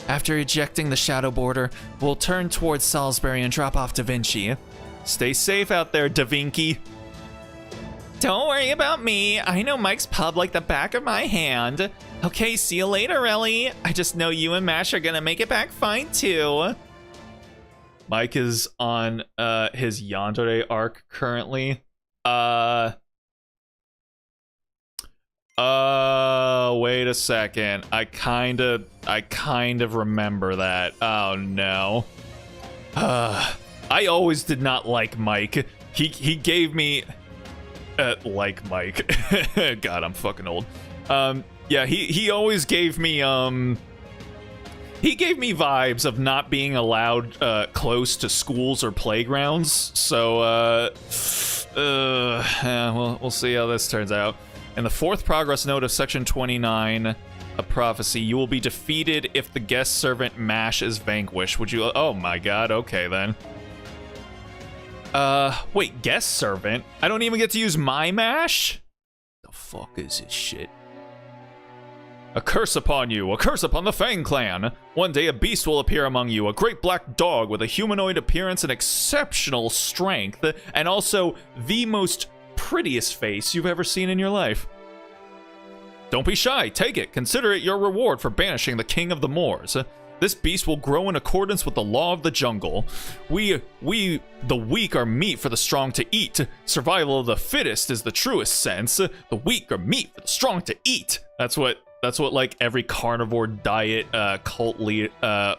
After ejecting the shadow border, we'll turn towards Salisbury and drop off Da Vinci. Stay safe out there, Da Vinci. Don't worry about me. I know Mike's pub like the back of my hand. Okay, see you later, Ellie. I just know you and Mash are gonna make it back fine, too. Mike is on his Yandere arc currently. Wait a second. I kind of remember that. Oh no. I always did not like Mike. He gave me like Mike. God, I'm fucking old. Yeah, he always gave me he gave me vibes of not being allowed close to schools or playgrounds. So we'll see how this turns out. In the fourth progress note of section 29, a prophecy, you will be defeated if the guest servant Mash is vanquished. Would you? Oh my god, okay then. Wait, guest servant? I don't even get to use my Mash? The fuck is this shit? A curse upon you, a curse upon the Fang clan. One day a beast will appear among you, a great black dog with a humanoid appearance and exceptional strength, and also the most prettiest face you've ever seen in your life. Don't be shy, take it. Consider it your reward for banishing the king of the Moors. This beast will grow in accordance with the law of the jungle. We, the weak, are meat for the strong to eat. Survival of the fittest is the truest sense. The weak are meat for the strong to eat. That's what like every carnivore diet cult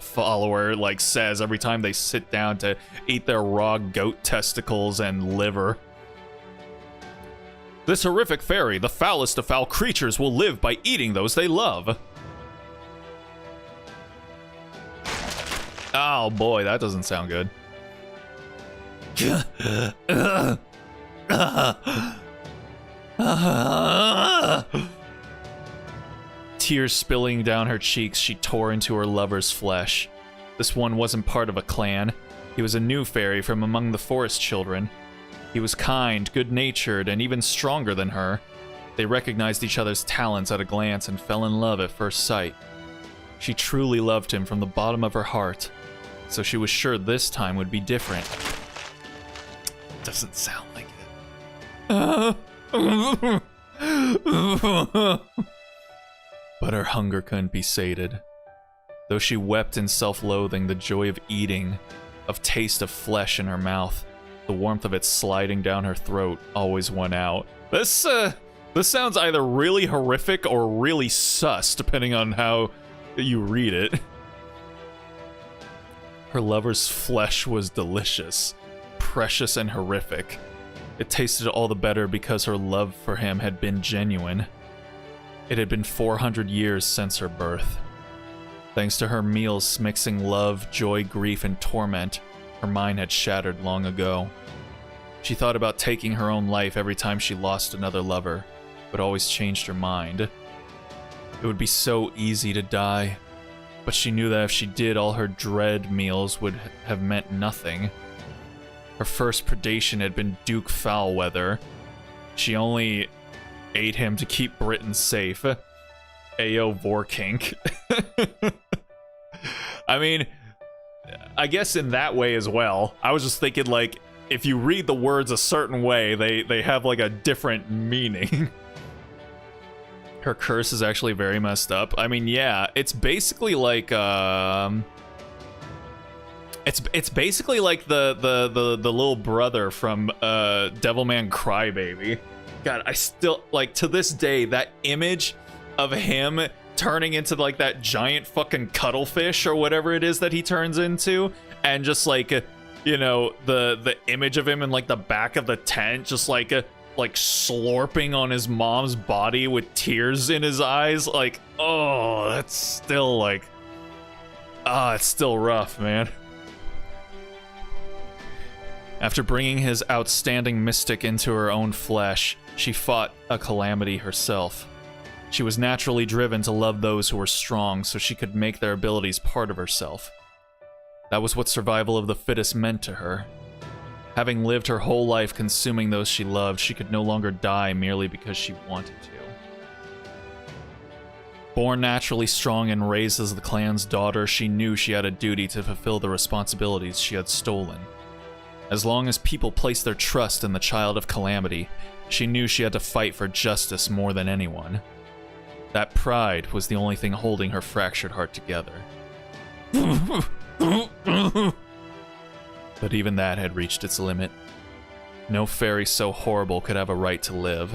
follower like says every time they sit down to eat their raw goat testicles and liver. This horrific fairy, the foulest of foul creatures, will live by eating those they love. Oh boy, that doesn't sound good. Tears spilling down her cheeks, she tore into her lover's flesh. This one wasn't part of a clan. He was a new fairy from among the forest children. He was kind, good-natured, and even stronger than her. They recognized each other's talents at a glance and fell in love at first sight. She truly loved him from the bottom of her heart, so she was sure this time would be different. Doesn't sound like it. But her hunger couldn't be sated. Though she wept in self-loathing, the joy of eating, of taste of flesh in her mouth, the warmth of it sliding down her throat always won out. This sounds either really horrific or really sus, depending on how you read it. Her lover's flesh was delicious, precious and horrific. It tasted all the better because her love for him had been genuine. It had been 400 years since her birth. Thanks to her meals mixing love, joy, grief, and torment, her mind had shattered long ago. She thought about taking her own life every time she lost another lover, but always changed her mind. It would be so easy to die, but she knew that if she did, all her dread meals would have meant nothing. Her first predation had been Duke Foulweather. She only ate him to keep Britain safe. Ayo Vorkink. I mean, I guess in that way as well. I was just thinking, like, if you read the words a certain way, they have, like, a different meaning. Her curse is actually very messed up. I mean, yeah, it's basically like, it's basically like the little brother from Devilman Crybaby. God, I still, like, to this day, that image of him turning into, like, that giant fucking cuttlefish or whatever it is that he turns into, and just, like, you know, the image of him in, like, the back of the tent, just, like, slurping on his mom's body with tears in his eyes, like, oh, that's still, like, it's still rough, man. After bringing his outstanding mystic into her own flesh, she fought a calamity herself. She was naturally driven to love those who were strong so she could make their abilities part of herself. That was what survival of the fittest meant to her. Having lived her whole life consuming those she loved, she could no longer die merely because she wanted to. Born naturally strong and raised as the clan's daughter, she knew she had a duty to fulfill the responsibilities she had stolen. As long as people placed their trust in the Child of Calamity, she knew she had to fight for justice more than anyone. That pride was the only thing holding her fractured heart together. But even that had reached its limit. No fairy so horrible could have a right to live.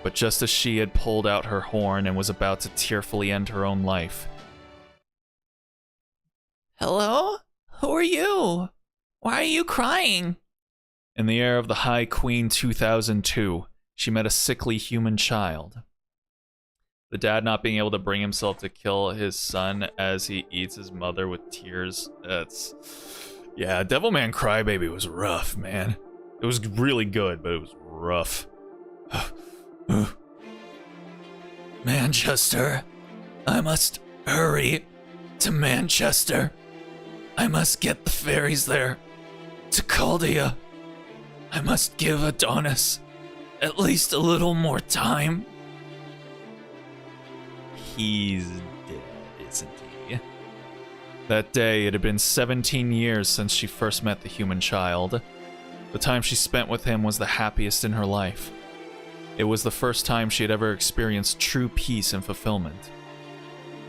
But just as she had pulled out her horn and was about to tearfully end her own life... Hello? Who are you? Why are you crying? In the air of the High Queen 2002, she met a sickly human child. The dad not being able to bring himself to kill his son as he eats his mother with tears. Yeah, Devilman Crybaby was rough, man. It was really good, but it was rough. Manchester. I must hurry to Manchester. I must get the fairies there. To Chaldea. I must give Adonis at least a little more time. He's dead, isn't he? That day, it had been 17 years since she first met the human child. The time she spent with him was the happiest in her life. It was the first time she had ever experienced true peace and fulfillment.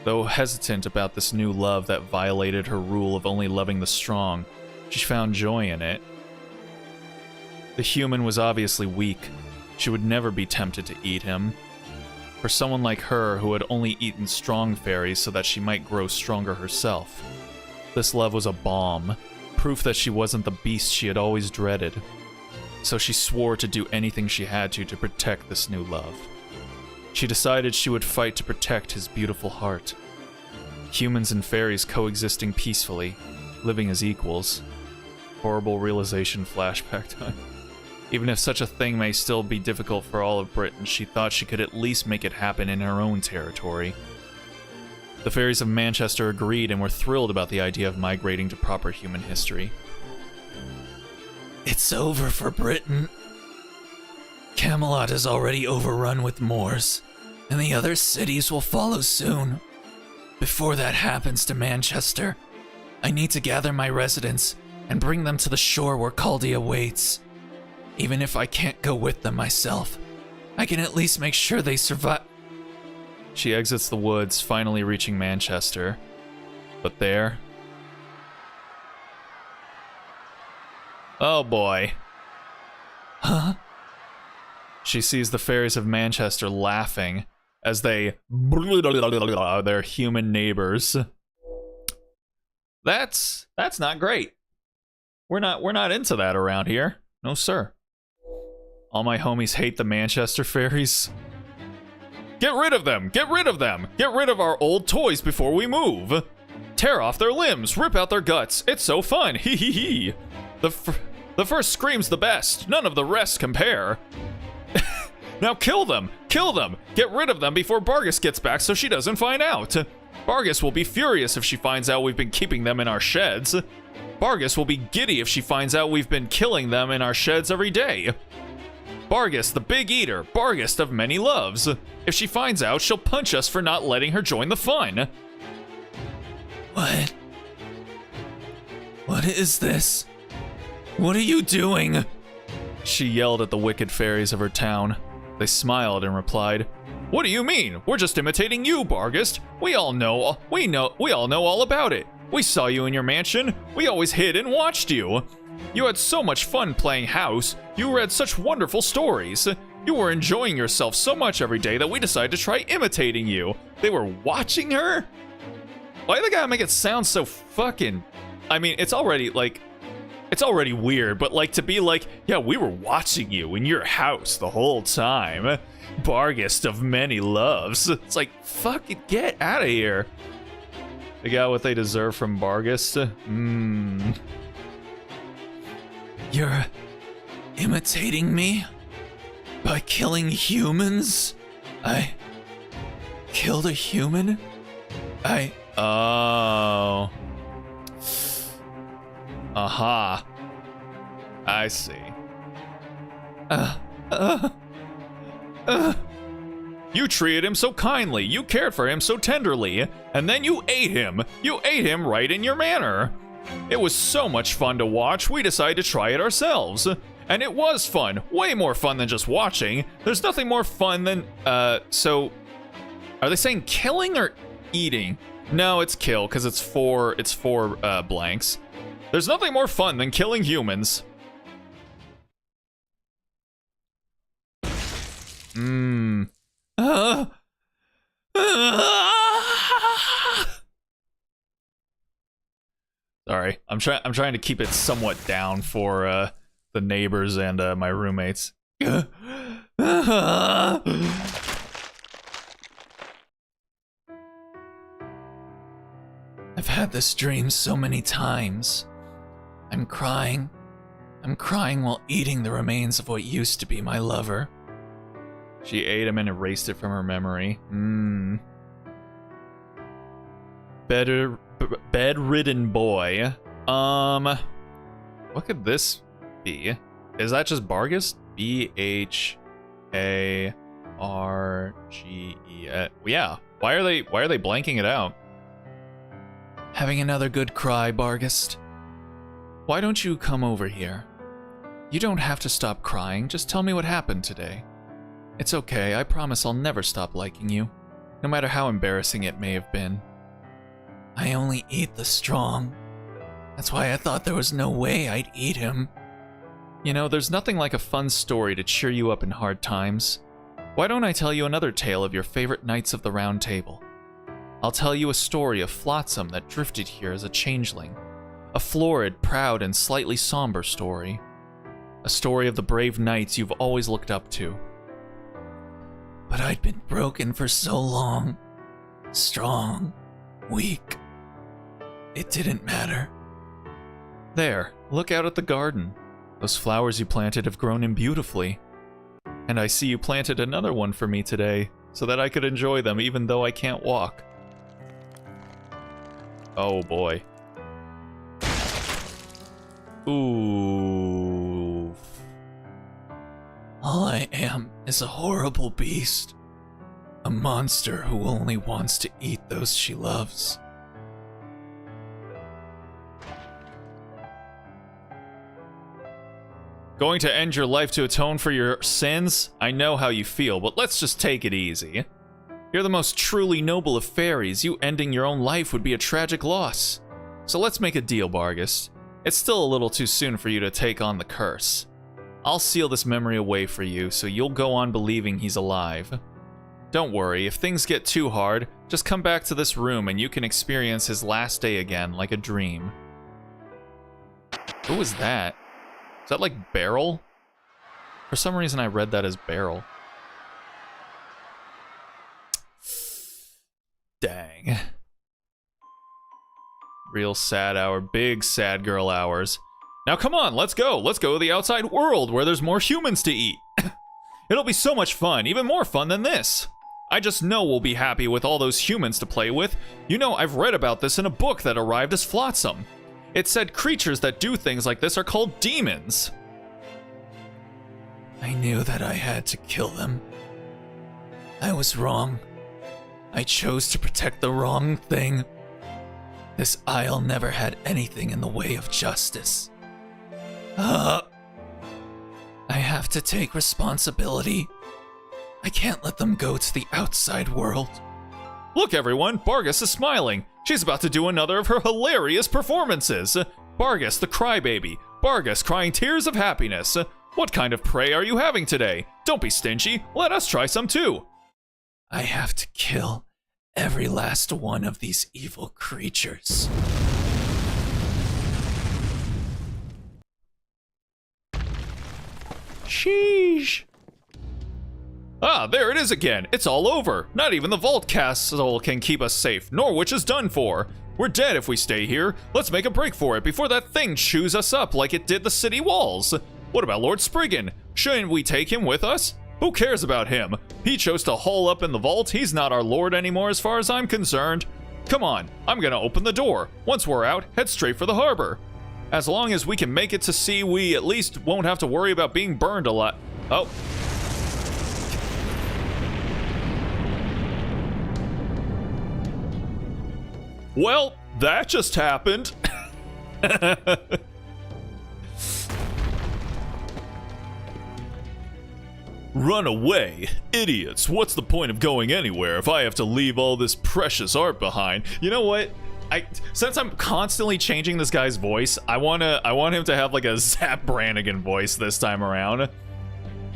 Though hesitant about this new love that violated her rule of only loving the strong, she found joy in it. The human was obviously weak. She would never be tempted to eat him. For someone like her who had only eaten strong fairies so that she might grow stronger herself, this love was a balm, proof that she wasn't the beast she had always dreaded. So she swore to do anything she had to protect this new love. She decided she would fight to protect his beautiful heart. Humans and fairies coexisting peacefully, living as equals. Horrible realization flashback time. Even if such a thing may still be difficult for all of Britain, she thought she could at least make it happen in her own territory. The fairies of Manchester agreed and were thrilled about the idea of migrating to proper human history. It's over for Britain. Camelot is already overrun with Moors, and the other cities will follow soon. Before that happens to Manchester, I need to gather my residents and bring them to the shore where Chaldea waits. Even if I can't go with them myself, I can at least make sure they survive. She exits the woods, finally reaching Manchester. But there... oh boy. Huh? She sees the fairies of Manchester laughing as they their human neighbors. That's not great. We're not into that around here. No sir. All my homies hate the Manchester fairies. Get rid of them! Get rid of them! Get rid of our old toys before we move! Tear off their limbs, rip out their guts. It's so fun. Hee hee hee. The first scream's the best. None of the rest compare. Now kill them! Kill them! Get rid of them before Bargus gets back so she doesn't find out. Bargus will be furious if she finds out we've been keeping them in our sheds. Bargus will be giddy if she finds out we've been killing them in our sheds every day. Bargus, the big eater, Bargus of many loves. If she finds out, she'll punch us for not letting her join the fun. What? What is this? What are you doing? She yelled at the wicked fairies of her town. They smiled and replied, "What do you mean? We're just imitating you, Bargus. We all know all about it. We saw you in your mansion. We always hid and watched you. You had so much fun playing house. You read such wonderful stories. You were enjoying yourself so much every day that we decided to try imitating you." They were watching her? Why the guy make it sound so fucking... I mean, it's already weird, but like to be like, yeah, we were watching you in your house the whole time. Bargus of many loves. It's like, fucking get out of here. They got what they deserve from Bargus. You're imitating me? By killing humans? I killed a human? Oh. Aha. I see. You treated him so kindly, you cared for him so tenderly, and then you ate him. You ate him right in your manner. It was so much fun to watch, we decided to try it ourselves. And it was fun, way more fun than just watching. There's nothing more fun than, so, are they saying killing or eating? No, it's kill, because it's four blanks. There's nothing more fun than killing humans. Sorry, I'm trying to keep it somewhat down for the neighbors and my roommates. I've had this dream so many times. I'm crying. I'm crying while eating the remains of what used to be my lover. She ate him and erased it from her memory. Bedridden boy. What could this be? Is that just Bargus? BHARGE. Yeah. Why are they blanking it out? Having another good cry, Bargus? Why don't you come over here? You don't have to stop crying, just tell me what happened today. It's okay, I promise I'll never stop liking you, no matter how embarrassing it may have been. I only eat the strong. That's why I thought there was no way I'd eat him. You know, there's nothing like a fun story to cheer you up in hard times. Why don't I tell you another tale of your favorite Knights of the Round Table? I'll tell you a story of Flotsam that drifted here as a changeling. A florid, proud, and slightly somber story. A story of the brave knights you've always looked up to. But I'd been broken for so long. Strong. Weak. It didn't matter. There, look out at the garden. Those flowers you planted have grown in beautifully. And I see you planted another one for me today, so that I could enjoy them even though I can't walk. Oh boy. Ooh. All I am is a horrible beast. A monster who only wants to eat those she loves. Going to end your life to atone for your sins? I know how you feel, but let's just take it easy. You're the most truly noble of fairies. You ending your own life would be a tragic loss. So let's make a deal, Bargus. It's still a little too soon for you to take on the curse. I'll seal this memory away for you, so you'll go on believing he's alive. Don't worry, if things get too hard, just come back to this room and you can experience his last day again like a dream. What was that? Is that like barrel? For some reason I read that as barrel. Dang. Real sad hour, big sad girl hours. Now come on, let's go. Let's go to the outside world where there's more humans to eat. It'll be so much fun, even more fun than this. I just know we'll be happy with all those humans to play with. You know, I've read about this in a book that arrived as Flotsam. It said creatures that do things like this are called demons. I knew that I had to kill them. I was wrong. I chose to protect the wrong thing. This isle never had anything in the way of justice. I have to take responsibility. I can't let them go to the outside world. Look everyone, Bargus is smiling. She's about to do another of her hilarious performances. Bargus the crybaby. Bargus crying tears of happiness. What kind of prey are you having today? Don't be stingy, let us try some too. I have to kill every last one of these evil creatures. Sheesh. Ah, there it is again. It's all over. Not even the Vault Castle can keep us safe. Norwich is done for. We're dead if we stay here. Let's make a break for it before that thing chews us up like it did the city walls. What about Lord Spriggan? Shouldn't we take him with us? Who cares about him? He chose to hole up in the vault. He's not our lord anymore as far as I'm concerned. Come on, I'm gonna open the door. Once we're out, head straight for the harbor. As long as we can make it to sea, we at least won't have to worry about being burned a lot. Oh. Well, that just happened. Run away, idiots. What's the point of going anywhere if I have to leave all this precious art behind? You know what? Since I'm constantly changing this guy's voice, I want him to have like a Zap Brannigan voice this time around.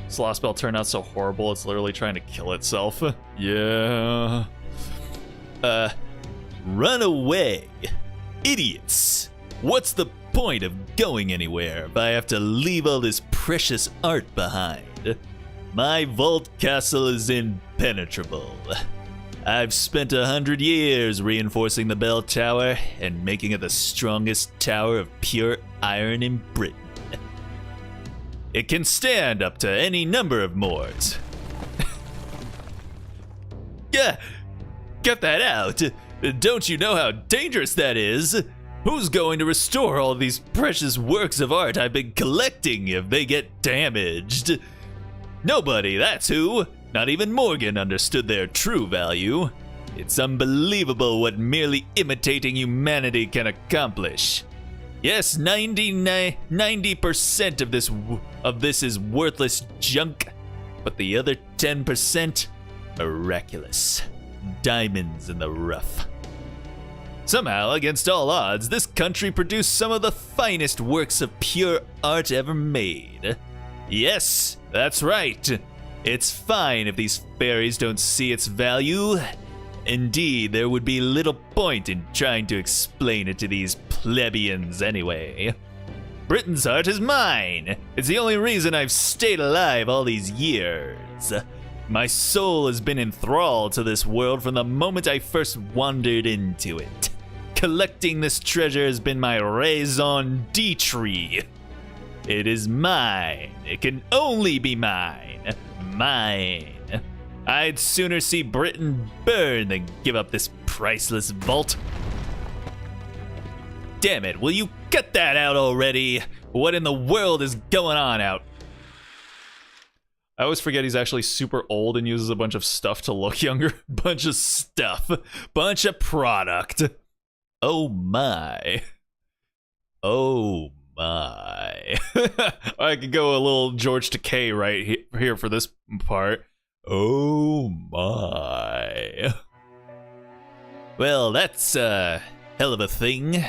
This lost spell turned out so horrible, it's literally trying to kill itself. Yeah. Run away, idiots. What's the point of going anywhere if I have to leave all this precious art behind? My vault castle is impenetrable. I've spent 100 years reinforcing the bell tower and making it the strongest tower of pure iron in Britain. It can stand up to any number of Moors. Yeah, get that out. Don't you know how dangerous that is? Who's going to restore all these precious works of art I've been collecting if they get damaged? Nobody, that's who. Not even Morgan understood their true value. It's unbelievable what merely imitating humanity can accomplish. Yes, 90% of this is worthless junk, but the other 10%, miraculous. Diamonds in the rough. Somehow, against all odds, this country produced some of the finest works of pure art ever made. Yes, that's right. It's fine if these fairies don't see its value. Indeed, there would be little point in trying to explain it to these plebeians anyway. Britain's art is mine. It's the only reason I've stayed alive all these years. My soul has been enthralled to this world from the moment I first wandered into it. Collecting this treasure has been my raison d'etre. It is mine. It can only be mine. Mine. I'd sooner see Britain burn than give up this priceless vault. Damn it, will you cut that out already? What in the world is going on out? I always forget he's actually super old and uses a bunch of stuff to look younger. Bunch of stuff. Bunch of product. Oh my. Oh my. I could go a little George Takei right here for this part. Oh my. Well, that's a hell of a thing.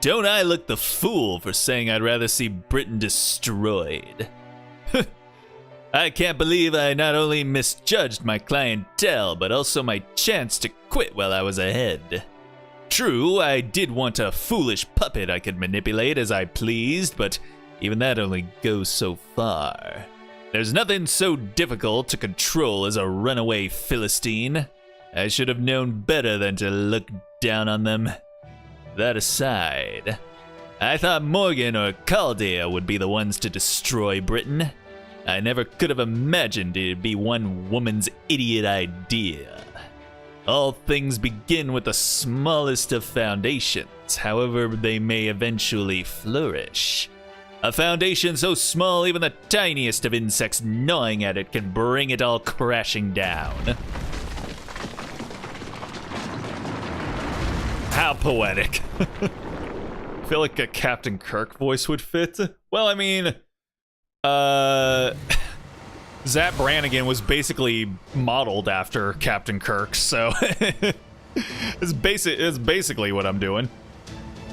Don't I look the fool for saying I'd rather see Britain destroyed? I can't believe I not only misjudged my clientele, but also my chance to quit while I was ahead. True, I did want a foolish puppet I could manipulate as I pleased, but even that only goes so far. There's nothing so difficult to control as a runaway Philistine. I should have known better than to look down on them. That aside, I thought Morgan or Chaldea would be the ones to destroy Britain. I never could have imagined it'd be one woman's idiot idea. All things begin with the smallest of foundations, however they may eventually flourish. A foundation so small even the tiniest of insects gnawing at it can bring it all crashing down. How poetic. I feel like a Captain Kirk voice would fit. Well, I mean, Zap Brannigan was basically modeled after Captain Kirk, so it's basically what I'm doing.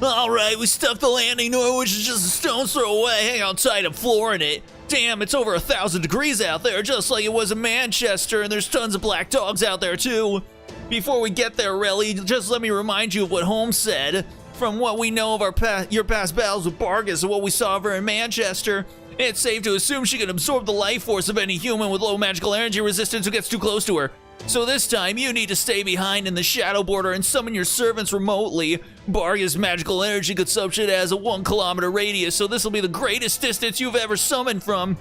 Alright, we stuffed the landing door, which is just a stone's throw away. Hang on tight, I'm flooring it. Damn, it's over 1,000 degrees out there, just like it was in Manchester, and there's tons of black dogs out there too. Before we get there, Relly, just let me remind you of what Holmes said. From what we know of your past battles with Bargus and what we saw of her in Manchester, it's safe to assume she can absorb the life force of any human with low magical energy resistance who gets too close to her. So this time, you need to stay behind in the shadow border and summon your servants remotely. Bargus' magical energy consumption has a 1 kilometer radius, so this will be the greatest distance you've ever summoned from.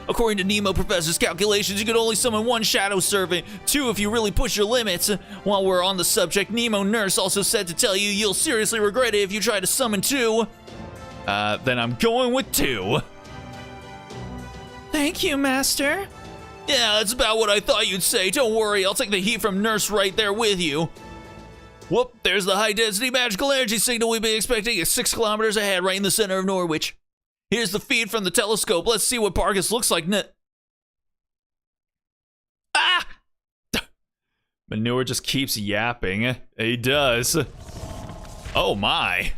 According to Nemo Professor's calculations, you can only summon 1 shadow servant, 2 if you really push your limits. While we're on the subject, Nemo Nurse also said to tell you you'll seriously regret it if you try to summon 2. Then I'm going with 2. Thank you, Master. Yeah, that's about what I thought you'd say. Don't worry, I'll take the heat from Nurse right there with you. Whoop, there's the high-density magical energy signal we've been expecting. It's 6 kilometers ahead, right in the center of Norwich. Here's the feed from the telescope. Let's see what Bargus looks like. Ah! Manure just keeps yapping. He does. Oh my.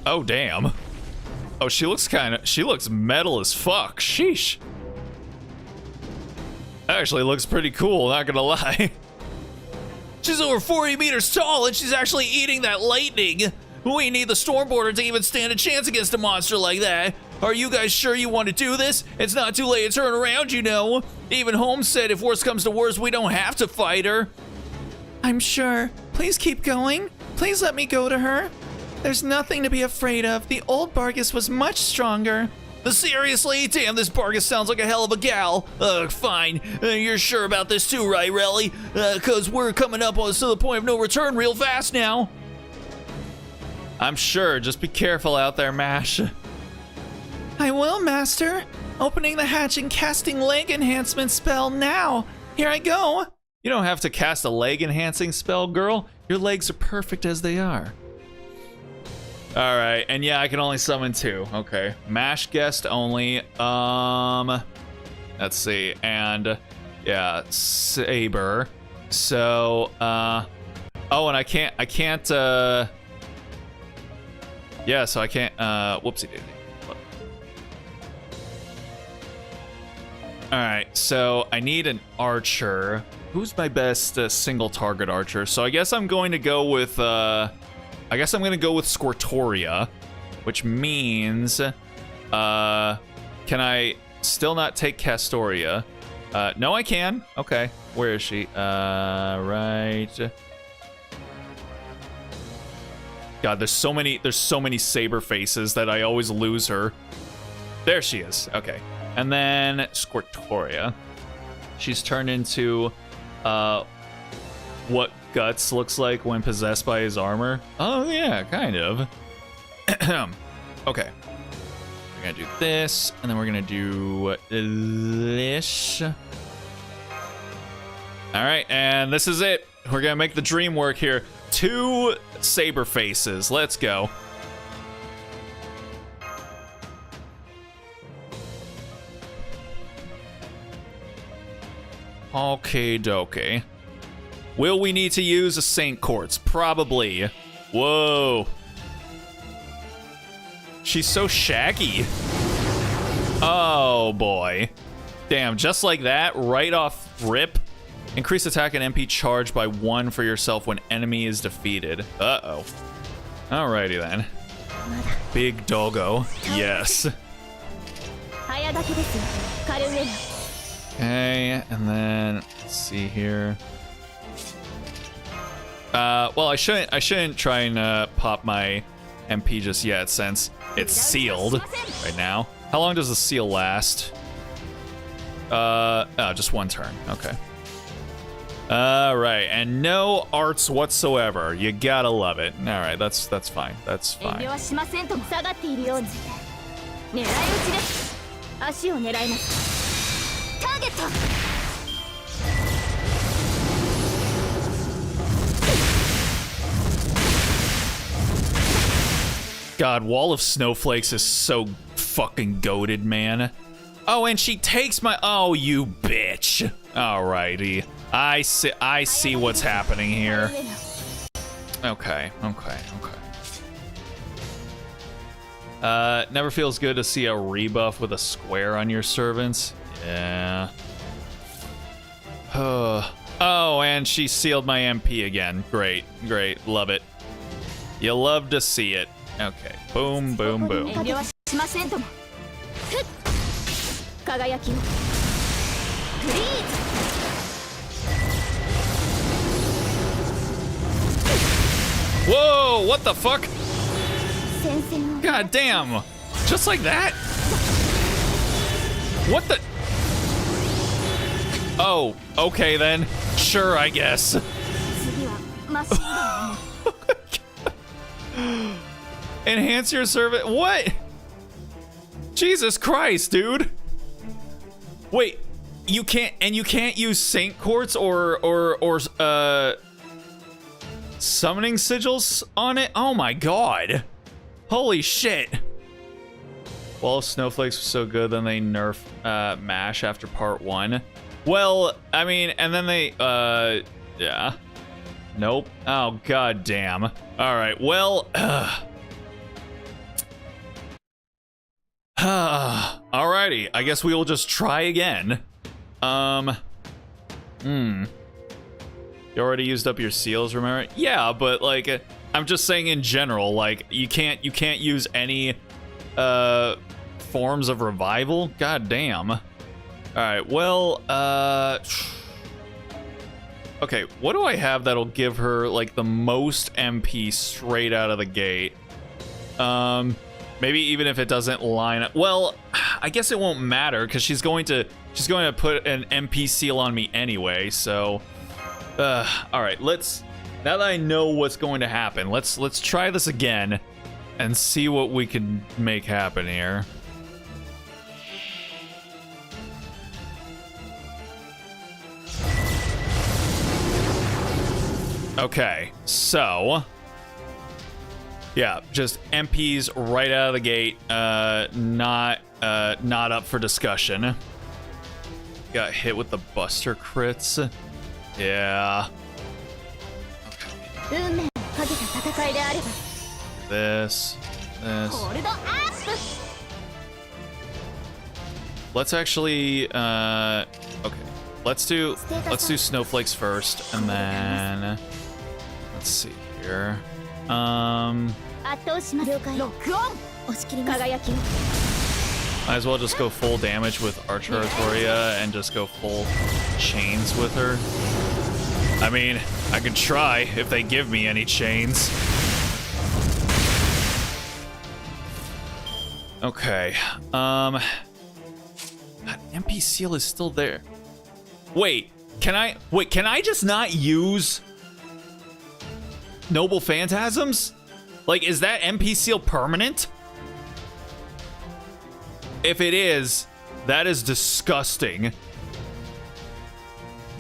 Oh damn. Oh, she looks metal as fuck. Sheesh. Actually looks pretty cool, not gonna lie. She's over 40 meters tall, and she's actually eating that lightning. We need the Stormboarder to even stand a chance against a monster like that. Are you guys sure you want to do this? It's not too late to turn around, you know. Even Holmes said if worse comes to worse, we don't have to fight her. I'm sure. Please keep going. Please let me go to her. There's nothing to be afraid of. The old Bargus was much stronger. Seriously? Damn, this Bargus sounds like a hell of a gal. Fine. You're sure about this too, right, Relly? Cause we're coming up to the point of no return real fast now. I'm sure. Just be careful out there, Mash. I will, Master. Opening the hatch and casting leg enhancement spell now. Here I go. You don't have to cast a leg enhancing spell, girl. Your legs are perfect as they are. All right, and yeah, I can only summon 2. Okay, Mash guest only. Let's see, and yeah, Saber. So, oh, and I can't. Yeah, so I can't. Whoopsie daisy. All right, so I need an archer. Who's my best single target archer? So I guess I'm going to go with Squirtoria, which means can I still not take Castoria? No, I can. Okay, where is she? Right. God, there's so many saber faces that I always lose her. There she is. Okay. And then Squirtoria. She's turned into what Guts looks like when possessed by his armor. Oh yeah, kind of. Okay. We're gonna do this, and then we're gonna do this. All right, and this is it. We're gonna make the dream work here. 2 saber faces. Let's go. Okay, dokie. Will we need to use a Saint Quartz? Probably. Whoa. She's so shaggy. Oh boy. Damn, just like that, right off rip. Increase attack and MP charge by 1 for yourself when enemy is defeated. Uh-oh. Alrighty then. Big doggo. Yes. Okay, and then let's see here. Well, I shouldn't try and pop my MP just yet since it's sealed right now. How long does the seal last? Oh, just 1 turn. Okay. All right, and no arts whatsoever. You gotta love it. All right, that's fine. That's fine. God, Wall of Snowflakes is so fucking goated, man. Oh, and she takes my... Oh, you bitch. Alrighty. I see what's happening here. Okay. Never feels good to see a rebuff with a square on your servants. Yeah. Oh, and she sealed my MP again. Great. Love it. You love to see it. Okay. Boom, boom, boom. Whoa, what the fuck? God damn. Just like that? What the? Oh, okay then. Sure, I guess. Enhance your servant. What? Jesus Christ, dude. Wait, you can't use Saint Quartz or summoning sigils on it. Oh my god. Holy shit. Well, Snowflakes was so good, then they nerfed MASH after part 1. Well, I mean, and then they yeah. Nope. Oh god damn. All right. Well, alrighty. I guess we will just try again. You already used up your seals, remember? Yeah, but like I'm just saying in general, like you can't use any forms of revival. God damn. All right. Well, okay, what do I have that'll give her like the most MP straight out of the gate? Maybe even if it doesn't line up. Well, I guess it won't matter because she's going to put an MP seal on me anyway. So, all right, now that I know what's going to happen, let's try this again and see what we can make happen here. Okay, so yeah, just MPs right out of the gate. Not up for discussion. Got hit with the Buster crits. Yeah. Okay. This. Let's actually. Okay. Let's do snowflakes first, and then let's see here. Might as well just go full damage with Archer Artoria and just go full chains with her. I mean, I could try if they give me any chains. Okay. That MP seal is still there. Wait, can I just not use Noble Phantasms? Like, is that MP seal permanent? If it is, that is disgusting.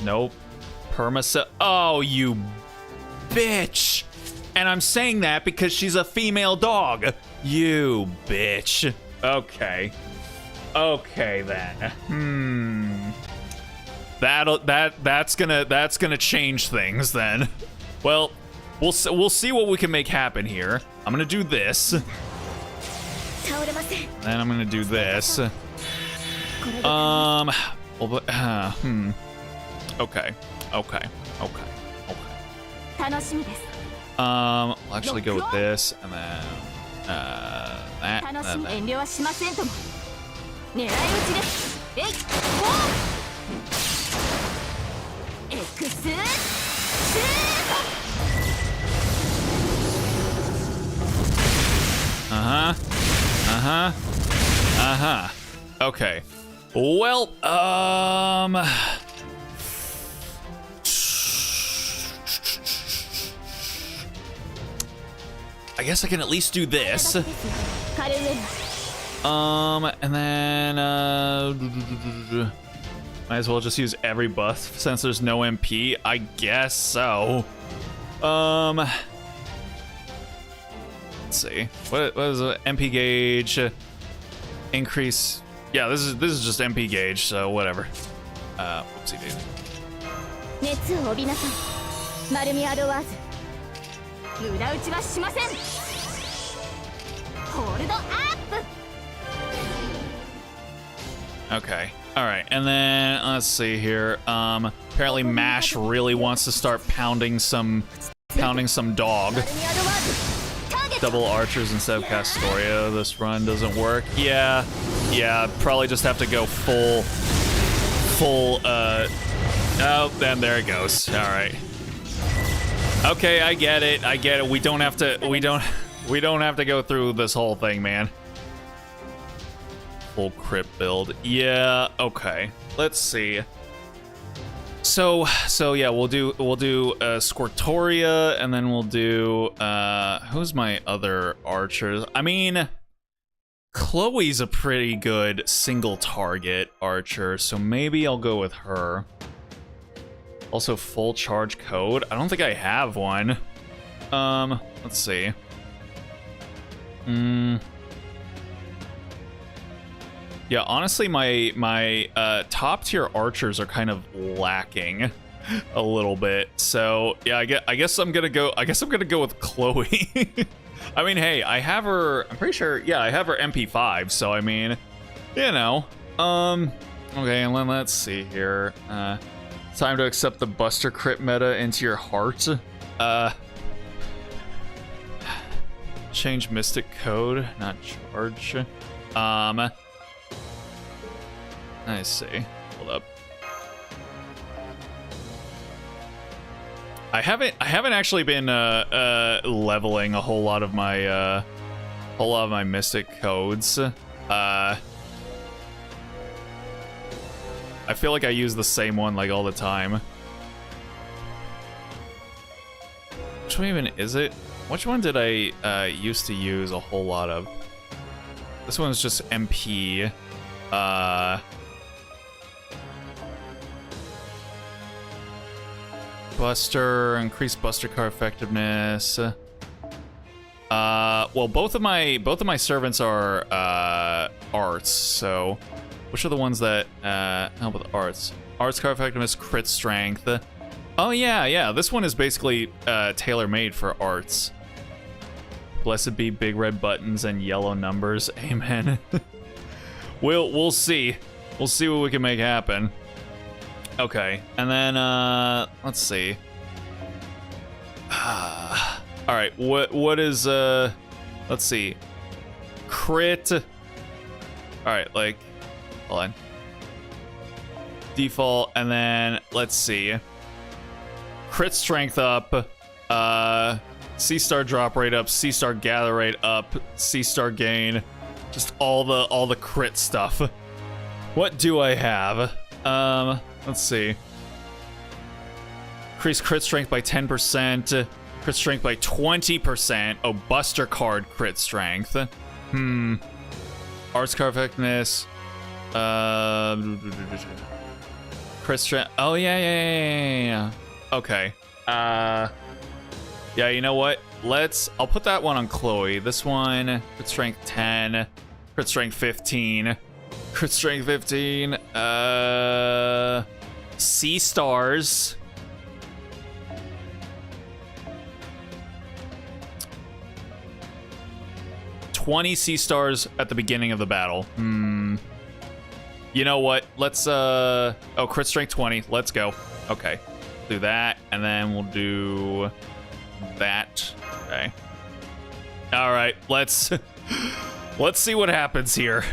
Nope. Perma. Oh, you bitch. And I'm saying that because she's a female dog. You bitch. Okay. Okay then. That's gonna change things then. Well, we'll see what we can make happen here. I'm gonna do this. And I'm gonna do this. Well, but, Okay. I'll actually go with this, and then that. And then that. Okay. Well, I guess I can at least do this. And then might as well just use every buff since there's no MP. I guess so. Let's see. What is it? MP gauge increase? Yeah, this is just MP gauge, so whatever. Whoopsie daisy. Okay. All right. And then let's see here. Apparently Mash really wants to start pounding some dog. Double archers instead of Castoria. This run doesn't work. Yeah. Probably just have to go full. Oh, then there it goes. All right. Okay, I get it. We don't have to go through this whole thing, man. Full crit build. Yeah, okay. Let's see. So yeah, we'll do Squirtoria, and then we'll do who's my other archers? I mean, Chloe's a pretty good single target archer, so maybe I'll go with her. Also, full charge code. I don't think I have one. Let's see. Yeah, honestly, my top tier archers are kind of lacking a little bit. So yeah, I guess I'm gonna go. I guess I'm gonna go with Chloe. I mean, hey, I have her. I'm pretty sure. Yeah, I have her MP5. So I mean, you know. Okay, and then let's see here. Time to accept the Buster crit meta into your heart. Change Mystic code, not charge. I see. Hold up. I haven't actually been leveling a whole lot of my Mystic codes. I feel like I use the same one like all the time. Which one even is it? Which one did I used to use a whole lot of? This one's just MP. Buster, increase Buster card effectiveness. Well, both of my servants are arts. So, which are the ones that help with arts? Arts card effectiveness, crit strength. Oh yeah. This one is basically tailor-made for arts. Blessed be big red buttons and yellow numbers. Amen. We'll see. We'll see what we can make happen. Okay, and then let's see. All right, what is let's see. Crit. All right, like, hold on. Default, and then let's see. Crit strength up. C-star drop rate up. C-star gather rate up. C-star gain. Just all the crit stuff. What do I have? Let's see. Increase crit strength by 10%. Crit strength by 20%. Oh, Buster card crit strength. Arts card effectiveness. Crit strength. Oh, yeah. Okay. Yeah, you know what? I'll put that one on Chloe. This one, crit strength 10. Crit strength 15. Crit strength 15. C stars. $20 C stars at the beginning of the battle. You know what? Let's crit strength 20. Let's go. Okay. Do that, and then we'll do that. Okay. All right. Let's see what happens here.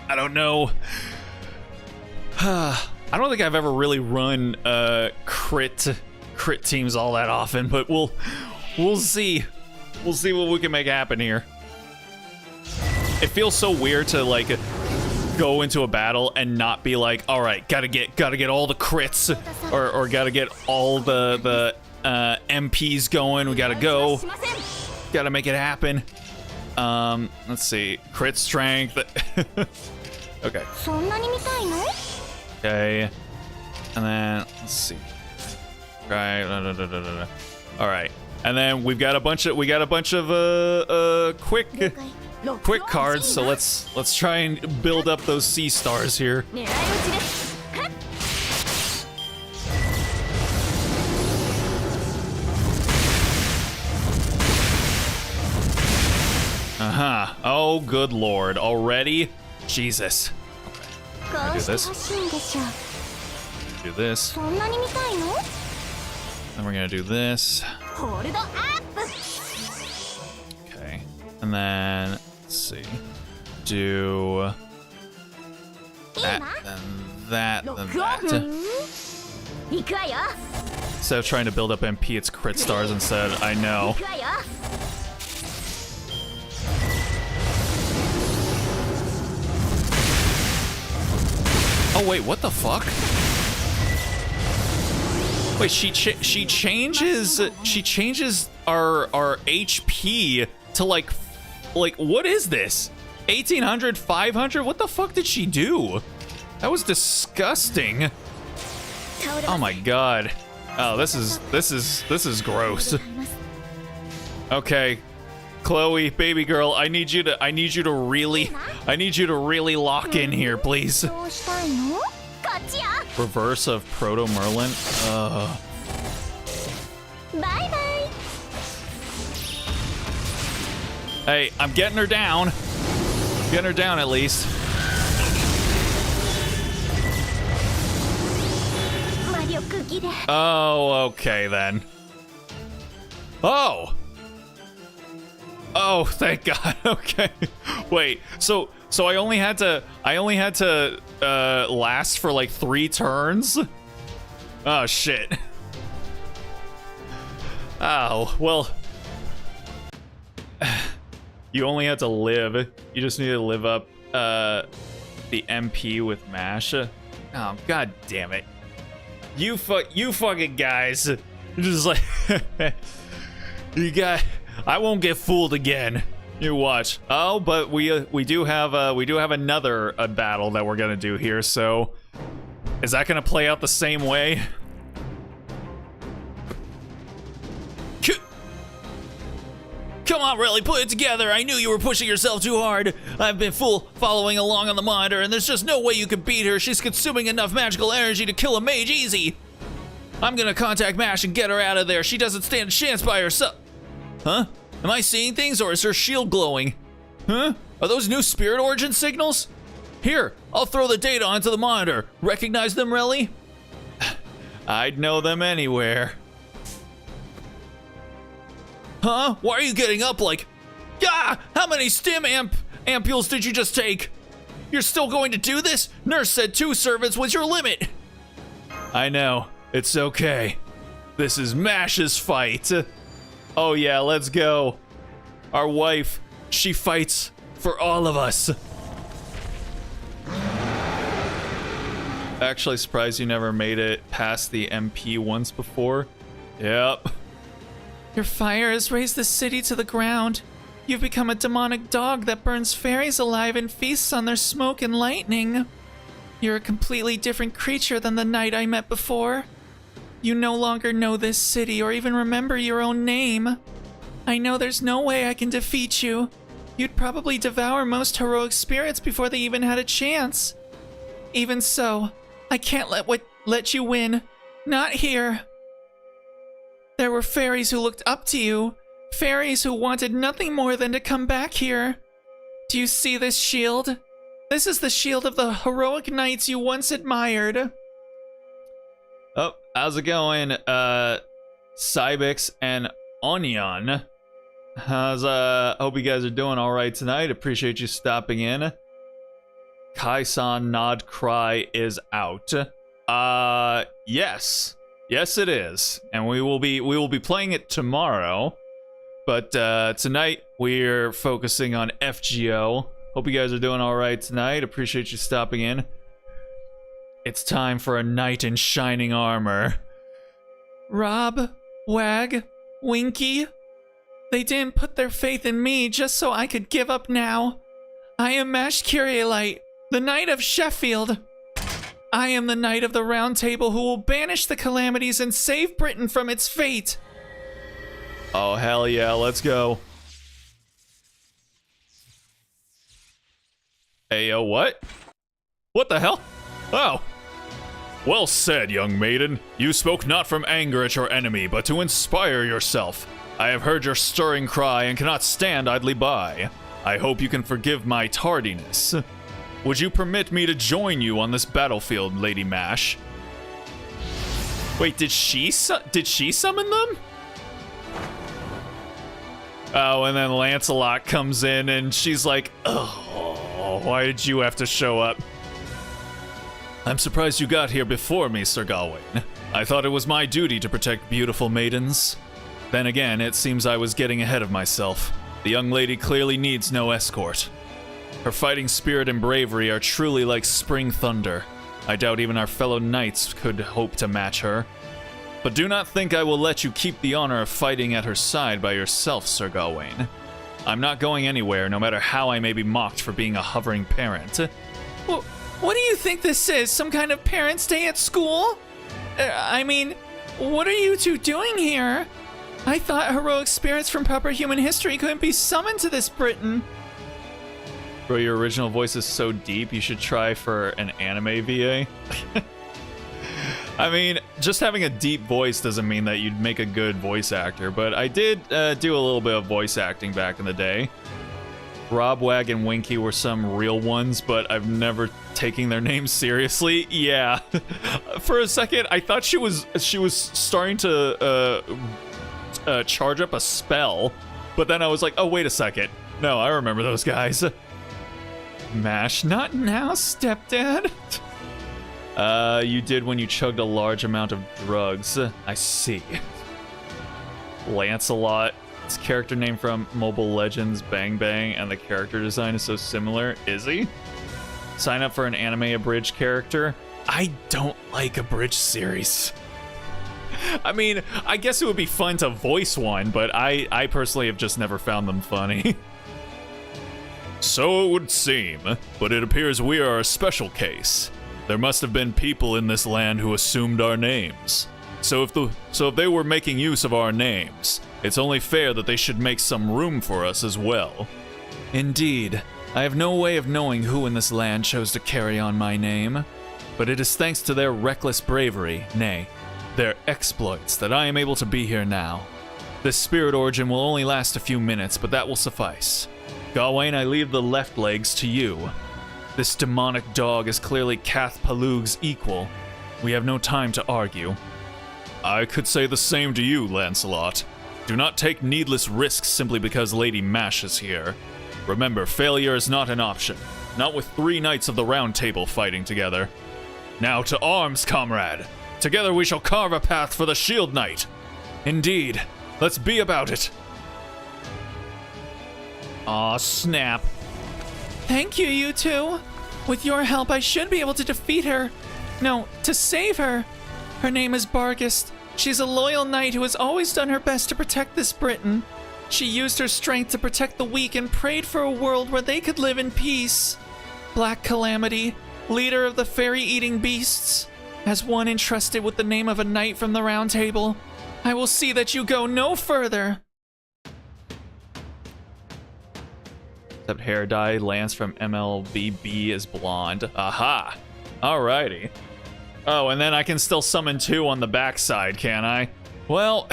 I don't know. I don't think I've ever really run crit teams all that often, but we'll see. We'll see what we can make happen here. It feels so weird to like go into a battle and not be like, all right, gotta get all the crits or gotta get all the MPs going. We gotta go. Gotta make it happen. Let's see. Crit strength. Okay. Okay. And then let's see. Right. All right. And then we've got a bunch of quick cards. So let's try and build up those C stars here. Oh, good lord. Already? Jesus. Okay. Do this. Do this. Then we're gonna do this. Okay. And then, let's see. Do that, then that, then that. Instead of trying to build up MP, it's crit stars instead. I know. Oh wait, what the fuck? Wait, she changes our HP to like what is this? 1800, 500? What the fuck did she do? That was disgusting. Oh my god. Oh, this is gross. Okay. Chloe, baby girl, I need you to really lock in here, please. Reverse of Proto Merlin. Bye-bye. Hey, I'm getting her down. Getting her down at least. Oh, okay then. Oh. Oh, thank God. Okay. Wait. So I only had to last for like 3 turns? Oh shit. Oh, well. You only had to live. You just need to live up the MP with MASH. Oh, god damn it. You fucking guys. Just like I won't get fooled again. You watch. Oh, but we do have another battle that we're gonna do here. So, is that gonna play out the same way? Come on, really, put it together. I knew you were pushing yourself too hard. I've been following along on the monitor, and there's just no way you can beat her. She's consuming enough magical energy to kill a mage easy. I'm gonna contact Mash and get her out of there. She doesn't stand a chance by herself. Huh? Am I seeing things, or is her shield glowing? Huh? Are those new spirit origin signals? Here, I'll throw the data onto the monitor. Recognize them, Relly? I'd know them anywhere. Huh? Why are you getting up like... Ah! How many stim ampules did you just take? You're still going to do this? Nurse said 2 servants was your limit. I know. It's okay. This is Mash's fight. Oh yeah, let's go. Our wife, she fights for all of us. Actually surprised you never made it past the MP once before. Yep. Your fire has raised the city to the ground. You've become a demonic dog that burns fairies alive and feasts on their smoke and lightning. You're a completely different creature than the knight I met before. You no longer know this city or even remember your own name. I know there's no way I can defeat you. You'd probably devour most heroic spirits before they even had a chance. Even so, I can't let you win. Not here. There were fairies who looked up to you. Fairies who wanted nothing more than to come back here. Do you see this shield? This is the shield of the heroic knights you once admired. Oh, how's it going? Cybix and Onion. Hope you guys are doing alright tonight. Appreciate you stopping in. Kai-san Nod Cry is out. Yes. Yes, it is. And we will be playing it tomorrow. But tonight we're focusing on FGO. Hope you guys are doing alright tonight. Appreciate you stopping in. It's time for a knight in shining armor. Rob, Wag, Winky. They didn't put their faith in me just so I could give up now. I am Mash Curiolite, the Knight of Sheffield. I am the Knight of the Round Table who will banish the calamities and save Britain from its fate. Oh, hell yeah, let's go. Hey, yo, what? What the hell? Oh. Well said, young maiden. You spoke not from anger at your enemy, but to inspire yourself. I have heard your stirring cry and cannot stand idly by. I hope you can forgive my tardiness. Would you permit me to join you on this battlefield, Lady Mash? Wait, did she summon them? Oh, and then Lancelot comes in and she's like, oh, why did you have to show up? I'm surprised you got here before me, Sir Gawain. I thought it was my duty to protect beautiful maidens. Then again, it seems I was getting ahead of myself. The young lady clearly needs no escort. Her fighting spirit and bravery are truly like spring thunder. I doubt even our fellow knights could hope to match her. But do not think I will let you keep the honor of fighting at her side by yourself, Sir Gawain. I'm not going anywhere, no matter how I may be mocked for being a hovering parent. Well, what do you think this is? Some kind of parents' day at school? I mean, what are you two doing here? I thought heroic spirits from proper human history couldn't be summoned to this Britain. Bro, your original voice is so deep, you should try for an anime VA. I mean, just having a deep voice doesn't mean that you'd make a good voice actor, but I did do a little bit of voice acting back in the day. Rob, Wag, and Winky were some real ones, but I've never taken their names seriously. Yeah. For a second, I thought she was starting to charge up a spell, but then I was like, oh, wait a second. No, I remember those guys. MASH, not now, stepdad. You did when you chugged a large amount of drugs. I see. Lancelot. It's character name from Mobile Legends Bang Bang, and the character design is so similar. Is he? Sign up for an anime abridged character. I don't like abridged series. I mean, I guess it would be fun to voice one, but I personally have just never found them funny. So it would seem, but it appears we are a special case. There must have been people in this land who assumed our names. So if they were making use of our names, it's only fair that they should make some room for us as well. Indeed. I have no way of knowing who in this land chose to carry on my name, but it is thanks to their reckless bravery, nay, their exploits, that I am able to be here now. This spirit origin will only last a few minutes, but that will suffice. Gawain, I leave the left legs to you. This demonic dog is clearly Kath Palug's equal. We have no time to argue. I could say the same to you, Lancelot. Do not take needless risks simply because Lady Mash is here. Remember, failure is not an option. Not with 3 knights of the Round Table fighting together. Now to arms, comrade! Together we shall carve a path for the Shield Knight. Indeed. Let's be about it. Aw, snap. Thank you, you two. With your help, I should be able to defeat her. No, to save her. Her name is Bargist. She's a loyal knight who has always done her best to protect this Britain. She used her strength to protect the weak and prayed for a world where they could live in peace. Black Calamity, leader of the fairy-eating beasts, as one entrusted with the name of a knight from the Round Table, I will see that you go no further. Except hair dye, Lance from MLBB is blonde. Aha! Alrighty. Oh, and then I can still summon 2 on the backside, can I? Well,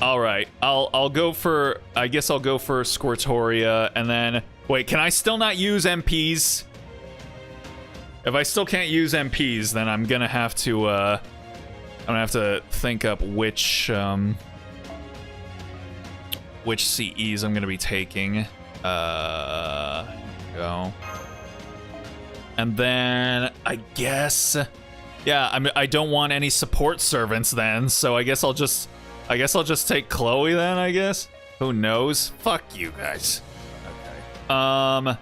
all right. I'll go for. I guess I'll go for Squirtoria, and then wait. Can I still not use MPs? If I still can't use MPs, then I'm gonna have to. I'm gonna have to think up which CEs I'm gonna be taking. Here we go. And then I guess, yeah, I don't want any support servants then, so I guess I'll just take Chloe then, I guess. Who knows? Fuck you guys. Okay.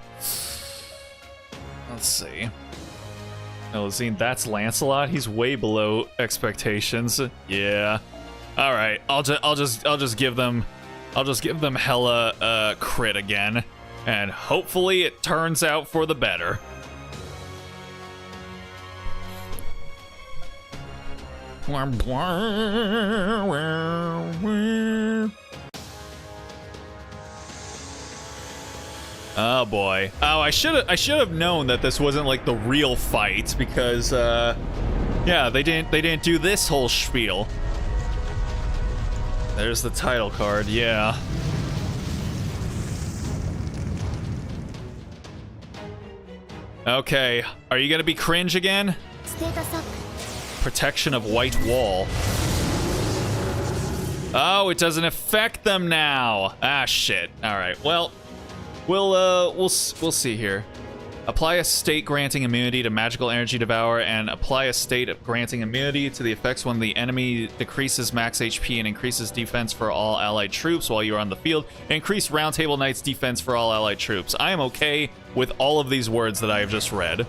Let's see. No, that's Lancelot. He's way below expectations. Yeah. All right. I'll just give them hella crit again, and hopefully it turns out for the better. Oh boy. Oh, I should have known that this wasn't like the real fight because yeah, they didn't do this whole spiel. There's the title card. Yeah. Okay, are you gonna be cringe again? Protection of White Wall. Oh, it doesn't affect them now. Ah, shit. All right. Well, we'll see here. Apply a state granting immunity to magical energy devour, and apply a state granting immunity to the effects when the enemy decreases max HP and increases defense for all allied troops while you're on the field. Increase Round Table Knight's defense for all allied troops. I am okay with all of these words that I have just read.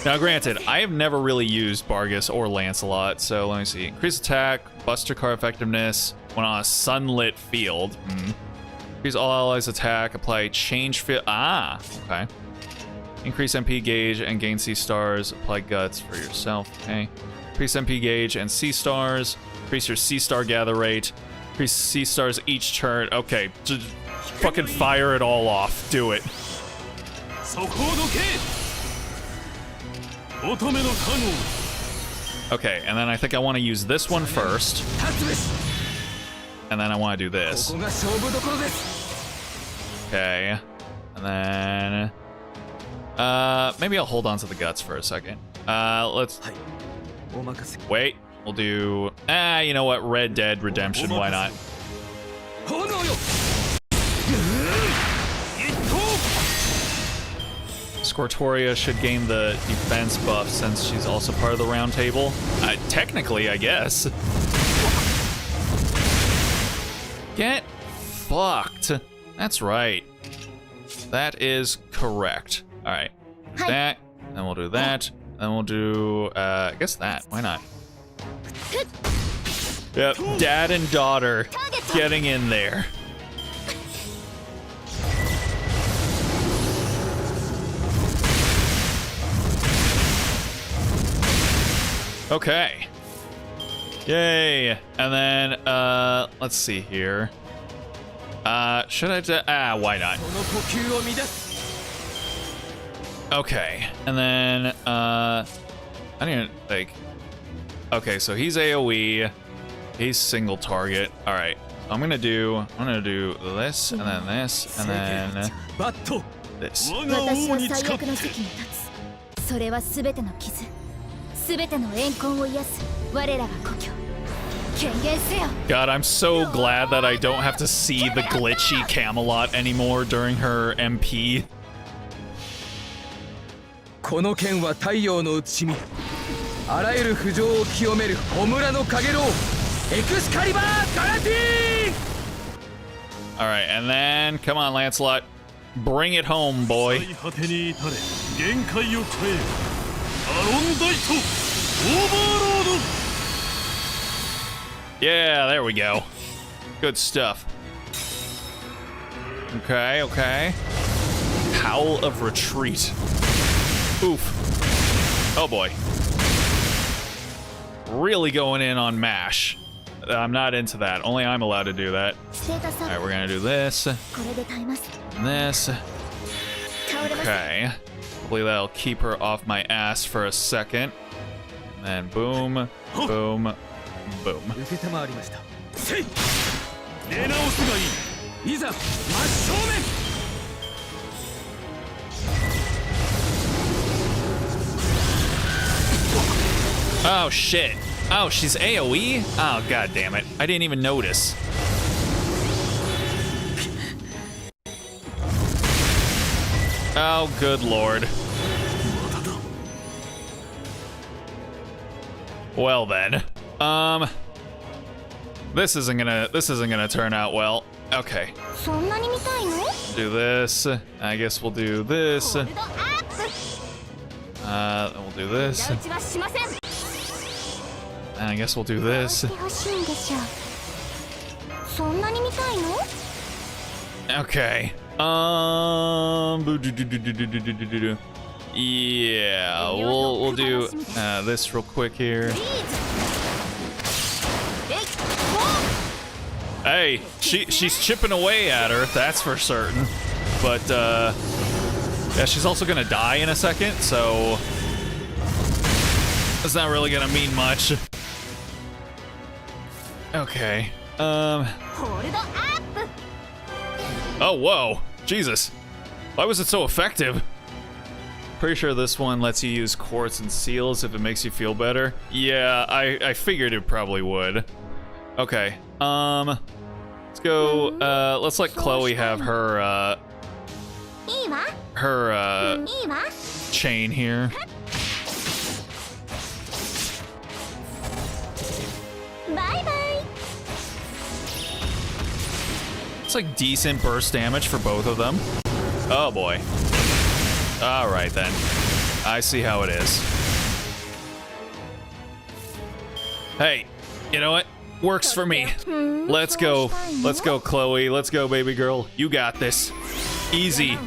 Now, granted, I have never really used Bargus or Lancelot, so let me see. Increase attack, buster car effectiveness when on a sunlit field. Increase all allies attack, apply change field. Ah, okay. Increase MP gauge and gain C stars. Apply guts for yourself. Okay. Increase MP gauge and C stars. Increase your C star gather rate. Increase C stars each turn. Okay. Just fucking fire it all off. Do it. Okay, and then I think I want to use this one first. And then I want to do this. Okay. And then... maybe I'll hold on to the guts for a second. Let's... Wait. We'll do... you know what? Red Dead Redemption. Why not? Scortoria should gain the defense buff since she's also part of the round table. Technically, I guess. Get fucked. That's right. That is correct. All right. That, then we'll do that, then we'll do, I guess that. Why not? Yep, dad and daughter getting in there. Okay. Yay. And then, let's see here. Should I why not? Okay. And then, I didn't think. Okay, so he's AoE. He's single target. All right. I'm gonna do this, and then this, and then this. God, I'm so glad that I don't have to see the glitchy Camelot anymore during her MP. この剣は太陽の写しみあらゆる不条を清める焔の陽炎エクスカリバーガラティ Alright, and then, come on, Lancelot. Bring it home, boy. Yeah, there we go. Good stuff. Okay, okay. Howl of Retreat. Oof. Oh boy. Really going in on MASH. I'm not into that. Only I'm allowed to do that. Alright, we're gonna do this. And this. Okay. Hopefully that'll keep her off my ass for a second. And then boom, boom, boom. Oh shit. Oh, she's AoE? Oh, god damn it. I didn't even notice. Oh, good lord. Well then. This isn't gonna turn out well. Okay. Do this. I guess we'll do this. Then we'll do this. And I guess we'll do this. Okay. Yeah, we'll do this real quick here. Hey, she's chipping away at her, that's for certain. But yeah, she's also gonna die in a second, so that's not really gonna mean much. Okay. Oh, whoa. Jesus. Why was it so effective? Pretty sure this one lets you use quartz and seals if it makes you feel better. Yeah, I figured it probably would. Okay. Let's go, let's let Chloe have her, chain here. It's like decent burst damage for both of them. Oh boy. Alright then. I see how it is. Hey, you know what? Works for me. Let's go. Let's go, Chloe. Let's go, baby girl. You got this. Easy.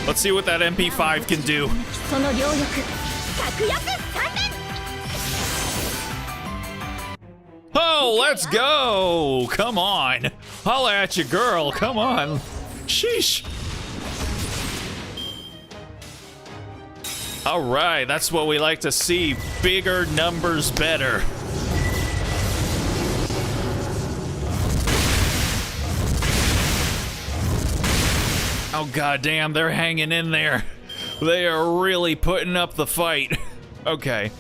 Let's see what that MP5 can do. その両翼格翼三連 Oh, let's go. Come on. Holla at you, girl. Come on. Sheesh. All right, that's what we like to see. Bigger numbers better. Oh, goddamn, they're hanging in there. They are really putting up the fight. Okay.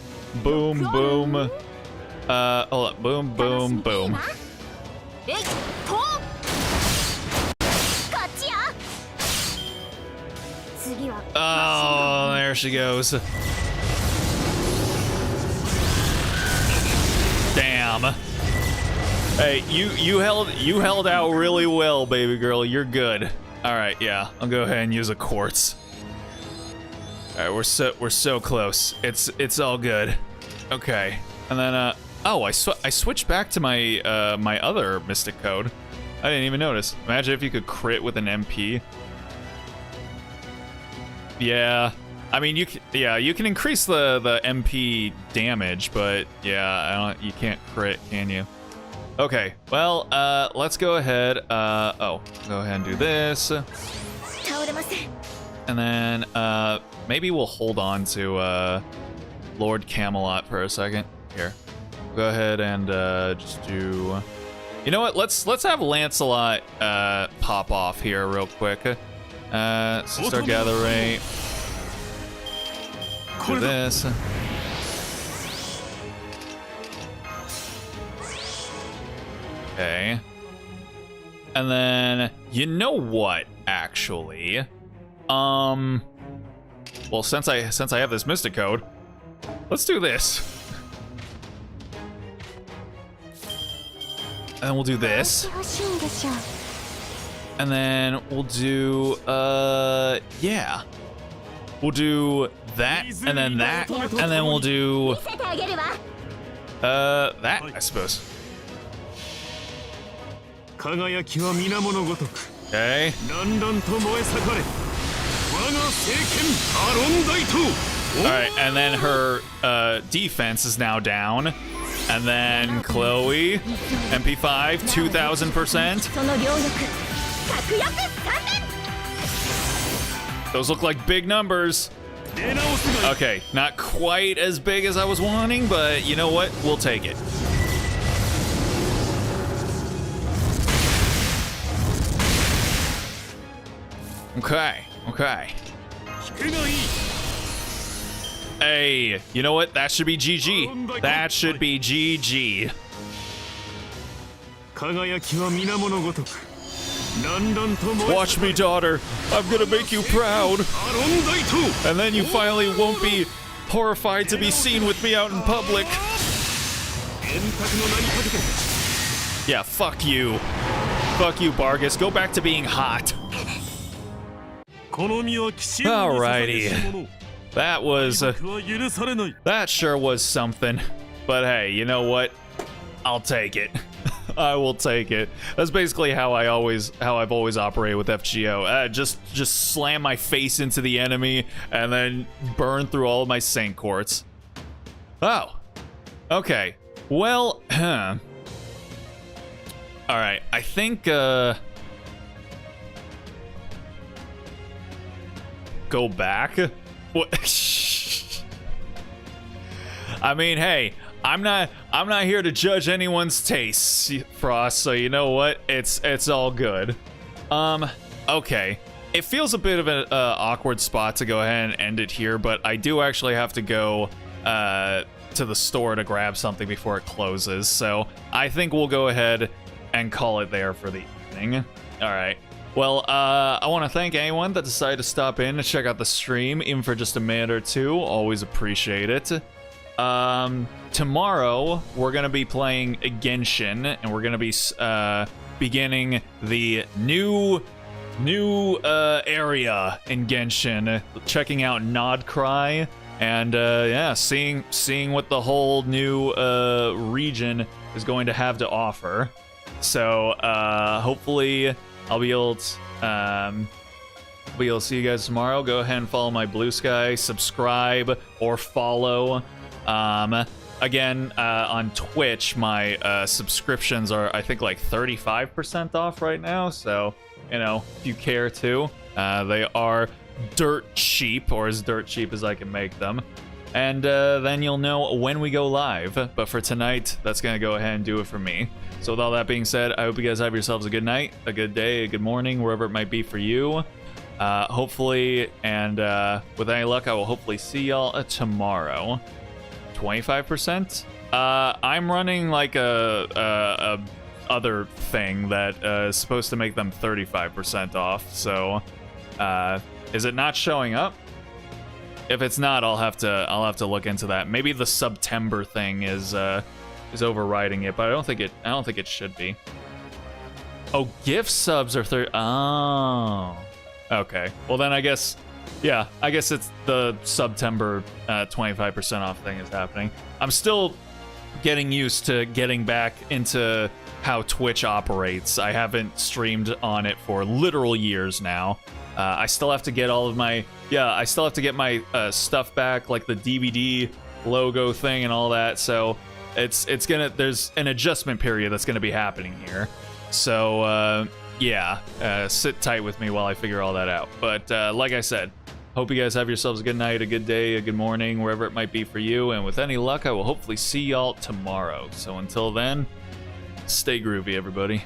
Boom, boom. Hold up. Boom, boom, boom. えいとこっちよ次は Oh, there she goes. Damn. Hey, you held out really well, baby girl. You're good. All right, yeah. I'll go ahead and use a quartz. All right, we're so close. It's all good. Okay, and then oh, I switched back to my my other mystic code. I didn't even notice. Imagine if you could crit with an MP. Yeah, I mean you can increase the MP damage, but yeah, you can't crit, can you? Okay, well, let's go ahead. Oh, go ahead and do this, 倒れません and then maybe we'll hold on to Lord Camelot for a second. Here, go ahead and just do. You know what? Let's have Lancelot pop off here real quick. Sister Gather Ray. Do this. Okay. And then, you know what, actually? Well, since I have this Mystic Code, let's do this. And then we'll do this. 欲しいんでしょう And then we'll do, yeah. We'll do that, and then that, and then we'll do, 見せてあげるわ that, I suppose. 輝きは皆物ごとく Okay. だんだんと燃え盛れ我が聖剣アロン大刀 Alright, and then her defense is now down. And then Chloe, MP5, 2000%. その両翼格翼三連 Those look like big numbers. 出直すがいい Okay, not quite as big as I was wanting, but you know what? We'll take it. Okay, okay. 引けがいい Hey, you know what? That should be GG. That should be GG. 輝きは皆物ごとくだんだんと燃え Watch me, daughter. I'm gonna make you proud. アロン大刀 And then you finally won't be horrified to be seen with me out in public. 円卓の名にかけて Yeah, fuck you. Fuck you, Bargus. Go back to being hot. この身は騎士に捧げし者 That was, 僕は許されない that sure was something. But hey, you know what? I'll take it. I will take it. That's basically how I've always operated with FGO. Just slam my face into the enemy and then burn through all of my Saint Quartz. Oh. Okay. Well, all right. I think go back. What? I mean, hey, I'm not here to judge anyone's tastes, Frost, so you know what? It's all good. Okay. It feels a bit of an awkward spot to go ahead and end it here, but I do actually have to go to the store to grab something before it closes, so I think we'll go ahead and call it there for the evening. All right. Well, I want to thank anyone that decided to stop in and check out the stream, even for just a minute or two. Always appreciate it. Tomorrow, we're going to be playing Genshin, and we're going to be beginning the new area in Genshin, checking out Nodcry. and yeah, seeing what the whole new region is going to have to offer. So hopefully I'll be able to see you guys tomorrow. Go ahead and follow my Blue Sky, subscribe or follow. Again, on Twitch, my subscriptions are, I think, like 35% off right now. So, you know, if you care to, they are dirt cheap, or as dirt cheap as I can make them. And then you'll know when we go live. But for tonight, that's going to go ahead and do it for me. So with all that being said, I hope you guys have yourselves a good night, a good day, a good morning, wherever it might be for you. Hopefully, and with any luck, I will hopefully see y'all tomorrow. 25%? I'm running like a other thing that is supposed to make them 35% off. So, is it not showing up? If it's not, I'll have to look into that. Maybe the September thing is overriding it, but I don't think it should be. Oh, gift subs are 30. Oh, okay. Well then, I guess. Yeah, I guess it's the September 25% off thing is happening. I'm still getting used to getting back into how Twitch operates. I haven't streamed on it for literal years now. I still have to get all of my... Yeah, I still have to get my stuff back, like the DVD logo thing and all that. So it's gonna... There's an adjustment period that's gonna be happening here. So, yeah, sit tight with me while I figure all that out. But like I said, hope you guys have yourselves a good night, a good day, a good morning, wherever it might be for you. And with any luck, I will hopefully see y'all tomorrow. So until then, stay groovy, everybody.